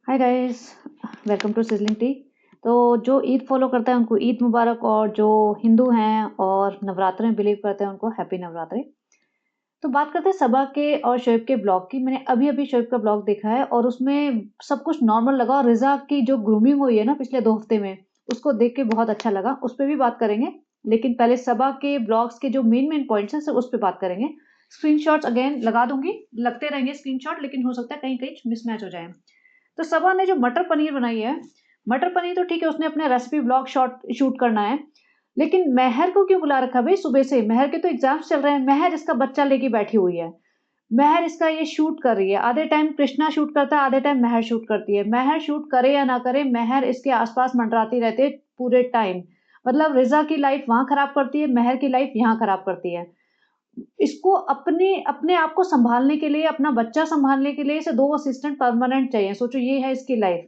Hi guys, welcome to sizzling tea. तो जो Eid follow करता है उनको ईद मुबारक, और जो हिंदू हैं और नवरात्र में बिलीव करते हैं उनको हैप्पी नवरात्रि। तो बात करते हैं सबा के और शोएब के ब्लॉग की। मैंने अभी-अभी शोएब का ब्लॉग देखा है और उसमें सब कुछ नॉर्मल लगा, और रिज़ा की जो ग्रूमिंग हुई है ना पिछले 2 हफ्ते में, उसको देख के बहुत अच्छा लगा। उस पे भी बात करेंगे। लेकिन पहले सबा के ब्लॉग्स के जो मेन पॉइंट्स हैं, सिर्फ उस पे बात करेंगे। स्क्रीनशॉट्स अगेन लगा दूँगी, लगते रहेंगे स्क्रीनशॉट, लेकिन हो सकता है कहीं-कहीं मिसमैच हो जाए। तो सबा ने जो मटर पनीर बनाई है, मटर पनीर तो ठीक है, उसने अपने रेसिपी ब्लॉग शॉट शूट करना है। लेकिन महर को क्यों बुला रखा भई सुबह से? महर के तो एग्ज़ाम्स चल रहे हैं, महर इसका बच्चा लेके बैठी हुई है। महर इसका ये शूट कर रही है, आधे टाइम कृष्णा शूट करता है, आधे टाइम महर शूट करती है। महर शूट करे या ना करे, महर इसके आस-पास मंडराती रहती है पूरे टाइम। मतलब रिज़ा की लाइफ़ वहाँ खराब करती है, महर की लाइफ़ यहाँ खराब करती है। इसको अपने अपने आप को सँभालने के लिए, अपना बच्चा सँभालने के लिए इसे 2 असिस्टेंट परमानेंट चाहिए। सोचो ये है इसकी लाइफ़।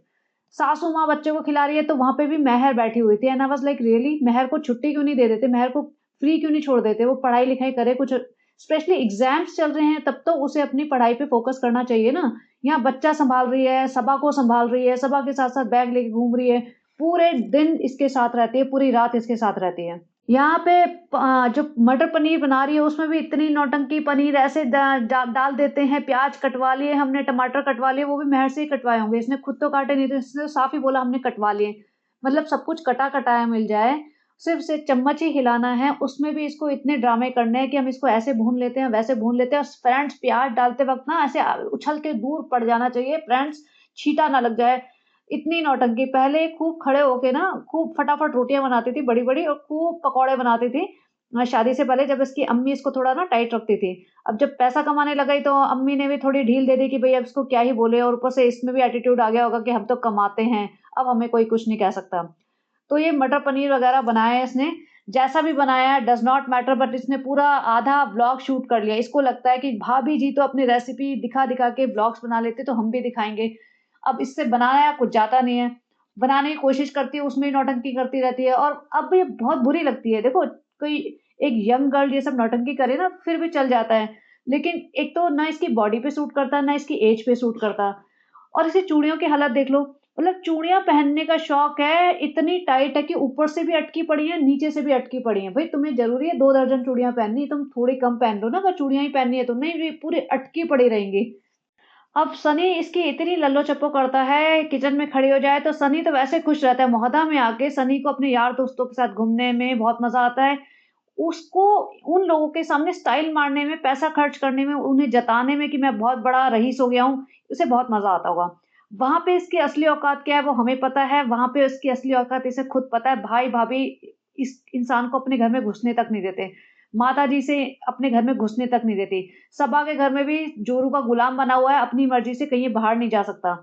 सासू माँ बच्चे को खिला रही है, तो वहाँ पे भी महर बैठी हुई थी, and I was like really? Mehar को छुट्टी क्यों नहीं दे देते? महर को फ्री क्यों नहीं छोड़ देते? वो पढ़ाई-लिखाई करे कुछ, स्पेशली एग्ज़ाम्स चल रहे हैं, तब तो उसे अपनी पढ़ाई पे फ़ोकस करना चाहिए ना। यहाँ बच्चा सँभाल रही है, सबा को सँभाल रही है, सबा के साथ-साथ बैग लेके घूम रही है, पूरे दिन इसके साथ रहती है, पूरी रात इसके साथ रहती है। यहाँ पे जो मटर पनीर बना रही है उसमें भी इतनी नौटंकी, पनीर ऐसे डाल देते हैं, प्याज कटवा लिए हमने, टमाटर कटवा लिए, वो भी महर से ही कटवाए होंगे, इसने खुद तो काटे नहीं थे, इसने तो साफ ही बोला हमने कटवा लिए। मतलब सब कुछ कटा कटाया मिल जाए, सिर्फ से चम्मच ही हिलाना है, उसमें भी इसको इतने ड्रामे करने हैं कि हम इसको ऐसे भून लेते हैं, वैसे भून लेते हैं। और फ्रेंड्स, प्याज डालते वक्त ना ऐसे उछल के दूर पड़ जाना चाहिए फ्रेंड्स, छींटा ना लग जाए। इतनी नौटंकी। पहले खूब खड़े होके ना, खूब फटाफट रोटियाँ बनाती थी बड़ी-बड़ी, और खूब पकौड़े बनाती थी। शादी से पहले, जब इसकी अम्मी इसको थोड़ा ना टाइट रखती थी। अब जब पैसा कमाने लग गई तो अम्मी ने भी थोड़ी ढील दे दी कि भई अब इसको क्या ही बोले, और ऊपर से इसमें भी एटीट्यूड आ गया होगा कि हम तो कमाते हैं, अब हमें कोई कुछ नहीं कह सकता। तो ये मटर पनीर वगैरह बनाया है इसने, जैसा भी बनाया है डज़ नॉट मैटर, बट इसने पूरा आधा व्लॉग शूट कर लिया। इसको लगता है कि भाभी जी तो अपनी रेसिपी दिखा-दिखा के व्लॉग्स बना लेते, तो हम भी दिखाएँगे। अब इससे बनाया कुछ जाता नहीं है, बनाने की कोशिश करती है, उसमें ही नौटंकी करती रहती है, और अब ये बहुत बुरी लगती है। देखो, कोई एक यंग गर्ल ये सब नौटंकी करे ना, फिर भी चल जाता है। लेकिन एक तो ना इसकी बॉडी पे सूट करता, ना इसकी एज पे सूट करता। और इसकी चूड़ियों की हालत देख लो, मतलब चूड़ियाँ पहनने का शौक है, इतनी टाइट है कि ऊपर से भी अटकी पड़ी है, नीचे से भी अटकी पड़ी है। भई तुम्हें ज़रूरी है 2 दर्जन चूड़ियाँ पहननी, तुम थोड़ी कम पहन लो ना, अगर चूड़ियाँ ही पहननी है तो। नहीं, ये पूरी अटकी पड़ी रहेंगी। अब सनी इसकी इतनी लल्लो-चप्पो करता है, किचन में खड़ी हो जाए तो सनी तो वैसे खुश रहता है। मोहल्ला में आके सनी को अपने यार दोस्तों के साथ घूमने में बहुत मज़ा आता है। उसको उन लोगों के सामने स्टाइल मारने में, पैसा खर्च करने में, उन्हें जताने में कि मैं बहुत बड़ा रईस हो गया हूँ, उसे बहुत मज़ा आता होगा। वहाँ पे इसकी असली औकात क्या है वो हमें पता है, वहाँ पे उसकी असली औकात इसे खुद पता है। भाई-भाभी इस इंसान को अपने घर में घुसने तक नहीं देते। माताजी से अपने घर में घुसने तक नहीं देती। सबा के घर में भी जोरू का गुलाम बना हुआ है, अपनी मर्ज़ी से कहीं बाहर नहीं जा सकता।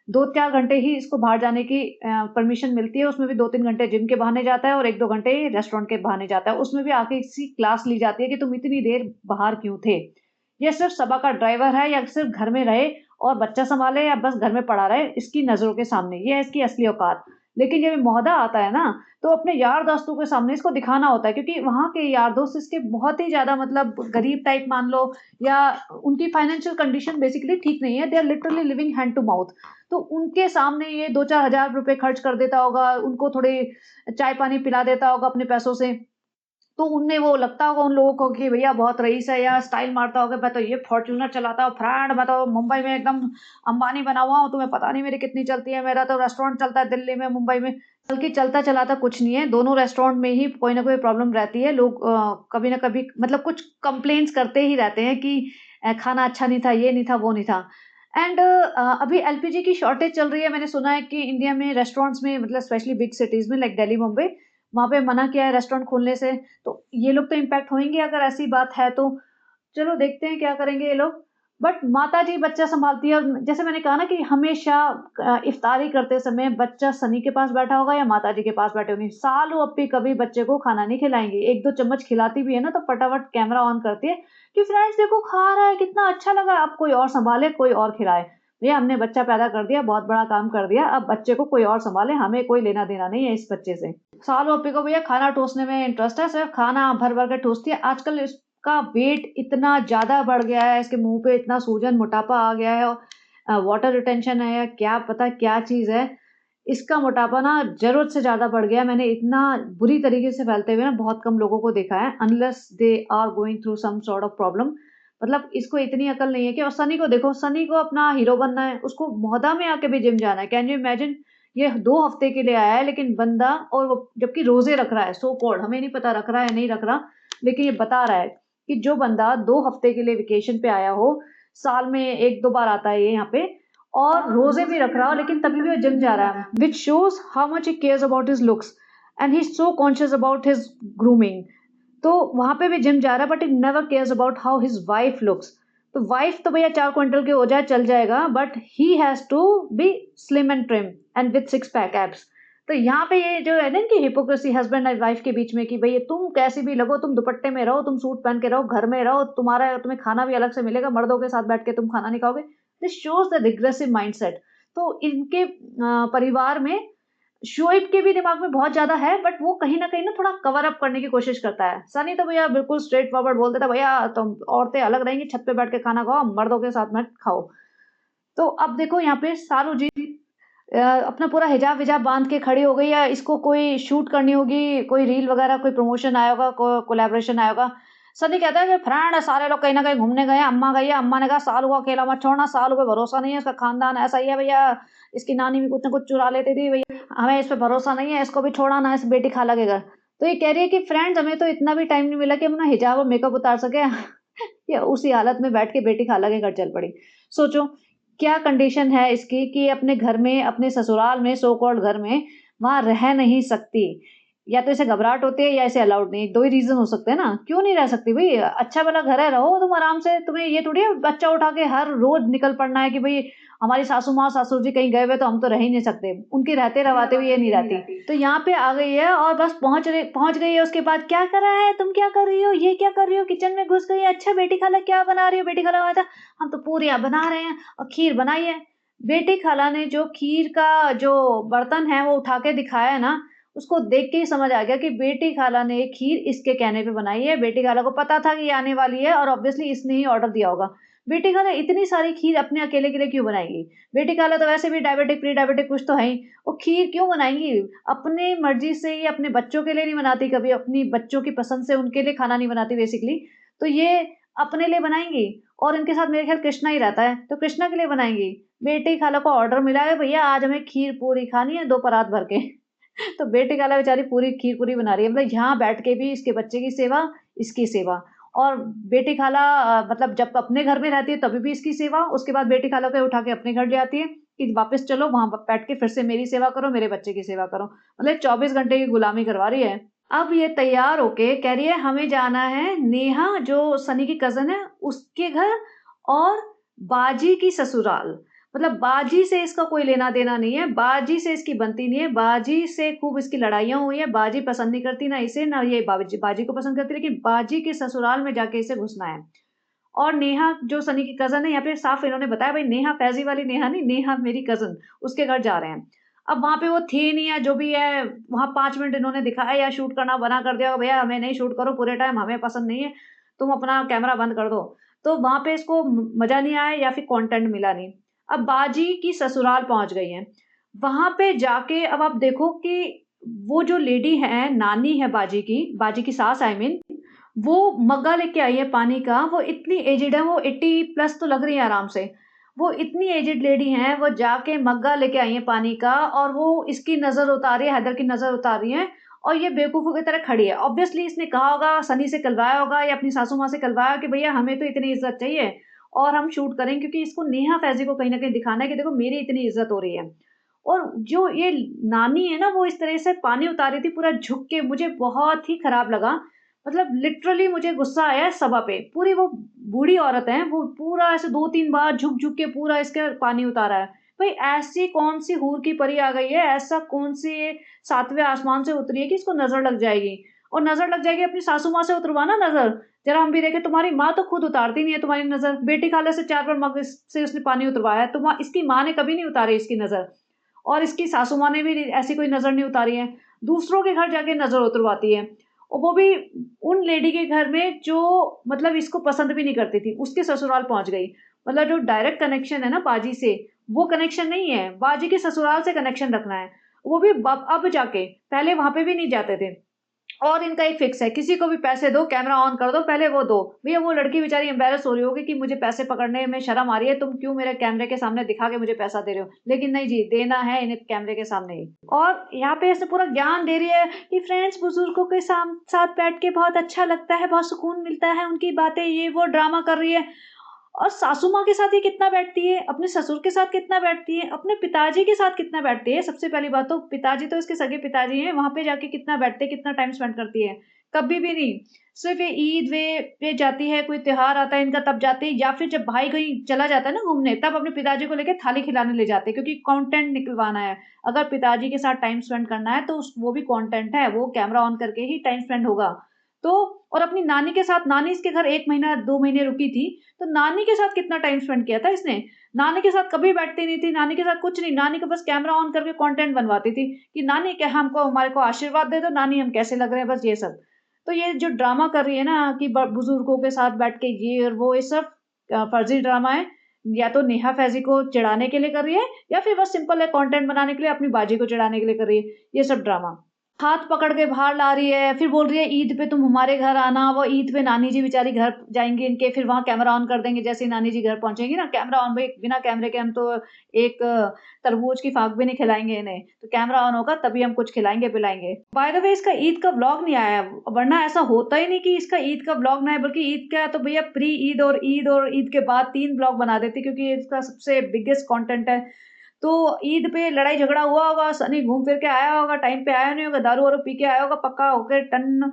2-4 घंटे ही इसको बाहर जाने की परमिशन मिलती है, उसमें भी 2-3 घंटे जिम के बहाने जाता है और 1-2 घंटे रेस्टोरेंट के बहाने जाता है। उसमें भी आके इसकी क्लास ली जाती है कि तुम इतनी देर बाहर क्यों थे? ये सिर्फ़ सबा का ड्राइवर है, या सिर्फ़ घर में रहे और बच्चा सँभाले, या बस घर में पड़ा रहे इसकी नज़रों के सामने, ये है इसकी असली औकात। लेकिन जब ये मोहल्ला आता है ना, तो अपने यार दोस्तों के सामने इसको दिखाना होता है, क्योंकि वहाँ के यार दोस्त इसके बहुत ही ज़्यादा, मतलब गरीब टाइप मान लो, या उनकी फाइनेंशियल कंडीशन बेसिकली ठीक नहीं है, they are literally living hand to mouth. तो उनके सामने ये 2-4 हज़ार रुपए खर्च कर देता होगा, उनको थोड़े चाय-पानी पिला देता होगा अपने पैसों से। तो उनमें वो लगता होगा उन लोगों को कि भैया बहुत रईस है, या स्टाइल मारता होगा, मैं तो ये फॉर्च्यूनर चलाता हूँ, फ्रैंड मैं तो मुंबई में एकदम अंबानी बना हुआ हूँ, तुम्हें पता नहीं मेरी कितनी चलती है, मेरा तो रेस्टोरेंट चलता है दिल्ली में, मुंबई में। बल्कि चलता-चलाता कुछ नहीं है, दोनों रेस्टोरेंट में ही कोई ना कोई प्रॉब्लम रहती है। लोग कभी ना कभी, मतलब कुछ कंप्लेंट्स करते ही रहते हैं कि खाना अच्छा नहीं था, ये नहीं था, वो नहीं था। एंड अभी एलपीजी की शॉर्टेज चल रही है। मैंने सुना है कि इंडिया में रेस्टोरेंट्स में, मतलब स्पेशली बिग सिटीज़ में लाइक दिल्ली, मुंबई, वहाँ पे मना किया है रेस्टोरेंट खोलने से। तो ये लोग तो इम्पैक्ट होंगे अगर ऐसी बात है तो। चलो देखते हैं क्या करेंगे ये लोग। बट माताजी बच्चा सँभालती है, और जैसे मैंने कहा ना कि हमेशा इफ्तारी करते समय बच्चा सनी के पास बैठा होगा या माताजी के पास बैठे होंगे। सालों अप्पी कभी बच्चे को खाना नहीं खिलाएँगी। 1-2 चम्मच खिलाती भी है ना, तो फटाफट कैमरा ऑन करती है कि फ्रेंड्स देखो खा रहा है, कितना अच्छा लगा, अब कोई और सँभाले, कोई और खिलाए। भैया हमने बच्चा पैदा कर दिया, बहुत बड़ा काम कर दिया, अब बच्चे को कोई और सँभाले, हमें कोई लेना-देना नहीं है इस बच्चे से। सालों अप्पी को भैया खाना ठूँसने में इंटरेस्ट है, सिर्फ़ खाना भर-भर के ठूँसती है। आजकल इसका वेट इतना ज़्यादा बढ़ गया है, इसके मुँह पे इतना सूजन, मोटापा आ गया है, वाटर रिटेंशन है या क्या पता क्या चीज़ है, इसका मोटापा ना ज़रूरत से ज़्यादा बढ़ गया। मैंने इतना बुरी तरीके से फैलते हुए ना बहुत कम लोगों को देखा है, unless they are going through some sort of problem. मतलब इसको इतनी अकल नहीं है कि, और सनी को देखो, सनी को अपना हीरो बनना है, उसको मोहदा में आके भी जिम जाना है। Can you imagine? ये 2 हफ्ते के लिए आया है लेकिन बंदा, और वो जबकि रोज़े रख रहा है, सो कॉल्ड, हमें नहीं पता रख रहा है या नहीं रख रहा, लेकिन ये बता रहा है कि जो बंदा 2 हफ्ते के लिए वेकेशन पे आया हो, साल में 1-2 बार आता है ये यहाँ पे, और रोजे भी रख रहा हो, लेकिन तभी भी वो जिम जा रहा है, which shows how much he cares about his looks and he is so conscious about his grooming. तो वहां पे भी जिम जा रहा है, but he never cares about how his wife looks. तो वाइफ तो भैया 4 क्विंटल के हो जाए चल जाएगा, but he has to be slim and trim and with 6 pack abs. तो यहाँ पे ये जो है ना कि हिपोक्रेसी हस्बैंड एंड वाइफ के बीच में, कि भाई तुम कैसी भी लगो, तुम दुपट्टे में रहो, तुम सूट पहन के रहो, घर में रहो, तुम्हें खाना भी अलग से मिलेगा, मर्दों के साथ बैठ के तुम खाना नहीं खाओगे। This shows the regressive mindset. तो इनके परिवार में शोएब के भी दिमाग में बहुत ज्यादा है, बट वो कहीं ना थोड़ा कवर अप करने की कोशिश करता है। सनी तो भैया बिल्कुल स्ट्रेट फॉरवर्ड बोल देता, भैया तुम औरतें अलग रहेंगी, छत पे बैठ के खाना खाओ, मर्दों के साथ मत खाओ। तो अब देखो यहाँ पे सारू जी अपना पूरा हिजाब विजाब बांध के खड़ी हो गई है, इसको कोई शूट करनी होगी, कोई रील वगैरह, कोई प्रमोशन आया होगा, कोलैबोरेशन आया होगा। सनी कहता है कि फ्रेंड सारे लोग कहीं ना कहीं घूमने गए हैं, अम्मा गई है, अम्मा ने कहा सालू को अकेला मत छोड़ना, सालू पे भरोसा नहीं है, इसका खानदान ऐसा ही है भैया, इसकी नानी भी कुछ ना कुछ चुरा लेती थी भैया, हमें इस पे भरोसा नहीं है, इसको भी छोड़ा ना, इस बेटी खाला के घर। तो ये कह रही है कि फ्रेंड्स हमें तो इतना भी टाइम नहीं मिला कि हम अपना हिजाब और मेकअप उतार सके या उसी हालत में बैठ के बेटी खाला के घर चल पड़ी। सोचो क्या कंडीशन है इसकी कि अपने घर में, अपने ससुराल में, सो कॉल्ड घर में, वहाँ रह नहीं सकती। या तो इसे घबराहट होती है या इसे अलाउड नहीं, 2 ही रीज़न हो सकते हैं ना। क्यों नहीं रह सकती भई? अच्छा भला घर है, रहो तुम आराम से। तुम्हें ये थोड़ी है बच्चा उठा के हर रोज़ निकल पड़ना है कि भई हमारी सासू माँ, ससुर जी कहीं गए हुए तो हम तो रह ही नहीं सकते। उनकी रहते-रवाते भी ये नहीं रहती। तो यहाँ पे आ गई है और बस पहुँच गई है, उसके बाद क्या कर रहा है? तुम क्या कर रही हो? ये क्या कर रही हो? किचन में घुस गई है। अच्छा बेटी खाला क्या बना रही हो? बेटी खाला कहा था हम तो पूरियाँ बना रहे हैं और खीर बनाई है। बेटी खाला ने जो खीर का जो बर्तन है वो उठा के दिखाया है ना, उसको देख के ही समझ आ गया कि बेटी खाला ने खीर इसके कहने पे बनाई है। बेटी खाला को पता था कि ये आने वाली है और ऑब्वियसली इसने ही ऑर्डर दिया होगा। बेटी खाला इतनी सारी खीर अपने अकेले के लिए क्यों बनाएगी? बेटी खाला तो वैसे भी डायबिटिक, प्री डायबिटिक कुछ तो है ही। वो खीर क्यों बनाएँगी? अपनी मर्ज़ी से ही अपने बच्चों के लिए नहीं बनाती कभी, अपनी बच्चों की पसंद से उनके लिए खाना नहीं बनाती बेसिकली। तो ये अपने लिए बनाएँगी और इनके साथ मेरे ख्याल कृष्णा ही रहता है, तो कृष्णा के लिए बनाएँगी। बेटी खाला को ऑर्डर मिला है भैया आज हमें खीर पूरी खानी है 2 परात भर के। तो बेटी खाला बेचारी पूरी खीर पूरी बना रही है, मतलब यहाँ बैठ के भी इसके बच्चे की सेवा, इसकी सेवा। और बेटी खाला मतलब जब अपने घर में रहती है तभी भी इसकी सेवा, उसके बाद बेटी खाला को उठा के अपने घर ले आती है कि वापस चलो वहाँ बैठ के फिर से मेरी सेवा करो, मेरे बच्चे की सेवा करो। मतलब 24 घंटे की गुलामी करवा रही है। अब ये तैयार होके कह रही है हमें जाना है नेहा जो सनी की कज़न है उसके घर, और बाजी की ससुराल। मतलब बाजी से इसका कोई लेना-देना नहीं है, बाजी से इसकी बनती नहीं है, बाजी से खूब इसकी लड़ाइयाँ हुई हैं, बाजी पसंद नहीं करती ना इसे, ना ये बाजी बाजी को पसंद करती, लेकिन बाजी के ससुराल में जाके इसे घुसना है। और नेहा जो सनी की कज़न है, यहाँ पे साफ इन्होंने बताया भाई नेहा फैज़ी वाली नेहा नहीं, नेहा मेरी कज़न, उसके घर जा रहे हैं। अब वहाँ पे वो थी नहीं या जो भी है, वहाँ 5 मिनट इन्होंने दिखाया या शूट करना मना कर दिया, भैया हमें नहीं शूट करो पूरे टाइम, हमें पसंद नहीं है, तुम अपना कैमरा बंद कर दो। तो वहाँ पे इसको मज़ा नहीं आया या फिर कंटेंट मिला नहीं। अब बाजी की ससुराल पहुँच गई हैं। वहाँ पे जाके अब आप देखो कि वो जो लेडी है, नानी है बाजी की सास आई मीन, वो मग्गा लेके आई है पानी का, वो इतनी एजेड है, वो 80 प्लस तो लग रही है आराम से। वो इतनी एजेड लेडी हैं, वो जाके मग्गा लेके आई हैं पानी का और वो इसकी नज़र उतार रही है, हैदर की नज़र उतार रही हैं और ये बेवकूफ़ों की तरह खड़ी है। ऑब्वियसली इसने कहा होगा, सनी से कहलवाया होगा या अपनी सासू माँ से कहलवाया कि भैया हमें तो इतनी इज़्ज़त चाहिए और हम शूट करेंगे, क्योंकि इसको नेहा फैज़ी को कहीं न कहीं दिखाना है कि देखो मेरी इतनी इज़्ज़त हो रही है। और जो ये नानी है ना, वो इस तरह से पानी उतार रही थी पूरा झुक के, मुझे बहुत ही खराब लगा। मतलब लिटरली मुझे गुस्सा आया है सभा पे। पूरी वो बूढ़ी औरत है, वो पूरा ऐसे 2-3 बार झुक-झुक के पूरा इसके पानी उतारा है। भई ऐसी कौन-सी हूर की परी आ गई है, ऐसा कौन-सी 7वें आसमान से उतरी है कि इसको नज़र लग जाएगी। और नज़र लग जाएगी, अपनी सासू माँ से उतरवाना नज़र, ज़रा हम भी देखें। तुम्हारी माँ तो खुद उतारती नहीं है तुम्हारी नज़र। बेटी खाले से 4 बार मग से उसने पानी उतरवाया है, तो इसकी माँ ने कभी नहीं उतारी इसकी नज़र। और इसकी सासू माँ ने भी ऐसी कोई नज़र नहीं उतारी है। दूसरों के घर जाके नज़र उतरवाती है और वो भी उन लेडी के घर में जो मतलब इसको पसंद भी नहीं करती थी, उसके ससुराल पहुँच गई। मतलब जो डायरेक्ट कनेक्शन है ना बाजी से, वो कनेक्शन नहीं है, बाजी के ससुराल से कनेक्शन रखना है। वो भी अब जाके, पहले वहाँ पे भी नहीं जाते थे। और इनका एक फिक्स है, किसी को भी पैसे दो, कैमरा ऑन कर दो, पहले वो दो। भैया वो लड़की बेचारी एम्बैरेस हो रही होगी कि मुझे पैसे पकड़ने में शर्म आ रही है, तुम क्यों मेरे कैमरे के सामने दिखा के मुझे पैसा दे रहे हो? लेकिन नहीं जी, देना है इन्हें कैमरे के सामने ही। और यहाँ पे ऐसे पूरा ज्ञान दे रही है कि फ्रेंड्स, बुजुर्गों के साथ बैठ के बहुत अच्छा लगता है, बहुत सुकून मिलता है, उनकी बातें, ये वो ड्रामा कर रही है। और सासू माँ के साथ ये कितना बैठती है, अपने ससुर के साथ कितना बैठती है, अपने पिताजी के साथ कितना बैठती है। सबसे पहली बात तो पिताजी तो इसके सगे पिताजी हैं, वहाँ पे जाके कितना बैठते हैं, कितना टाइम स्पेंड करती है। कभी भी नहीं। सिर्फ ये ईद पे जाती है, कोई त्योहार आता है इनका तब जाती है, या फिर जब भाई कहीं चला जाता है ना घूमने, तब अपने पिताजी को लेके थाली खिलाने ले जाते हैं, क्योंकि कंटेंट निकलवाना है। अगर पिताजी के साथ टाइम स्पेंड करना है तो वो भी कंटेंट है, वो कैमरा ऑन करके ही टाइम स्पेंड होगा। तो और अपनी नानी के साथ, नानी इसके घर 1 महीना 2 महीने रुकी थी, तो नानी के साथ कितना टाइम स्पेंड किया था इसने। नानी के साथ कभी बैठती नहीं थी, नानी के साथ कुछ नहीं, नानी को बस कैमरा ऑन करके कंटेंट बनवाती थी कि नानी क्या हमको, हमारे को आशीर्वाद दे दो, नानी हम कैसे लग रहे हैं, बस ये सब। तो ये जो ड्रामा कर रही है ना कि बुजुर्गों के साथ बैठ के ये और वो, ये सब फर्जी ड्रामा है। या तो नेहा फैजी को चिढ़ाने के लिए कर रही है, या फिर बस सिंपल है कंटेंट बनाने के लिए, अपनी बाजी को चिढ़ाने के लिए कर रही है ये सब ड्रामा। हाथ पकड़ के बाहर ला रही है, फिर बोल रही है ईद पे तुम हमारे घर आना। वो ईद पे नानी जी बेचारी घर जाएँगी इनके, फिर वहाँ कैमरा ऑन कर देंगे, जैसे ही नानी जी घर पहुँचेंगी ना, कैमरा ऑन। भई बिना कैमरे के हम तो एक तरबूज की फाक भी नहीं खिलाएँगे इन्हें, तो कैमरा ऑन होगा तभी हम कुछ खिलाएँगे-पिलाएँगे। बाय द वे इसका ईद का व्लॉग नहीं आया, वरना ऐसा होता ही नहीं कि इसका ईद का व्लॉग ना आए, बल्कि ईद का तो भैया प्री ईद और ईद के बाद 3 व्लॉग बना देती, क्योंकि ये इसका सबसे बिगेस्ट कंटेंट है। तो ईद पे लड़ाई झगड़ा हुआ होगा, सनी घूम फिर के आया होगा, टाइम पे आया नहीं होगा, दारू-वारू पी के आया होगा पक्का होके टन,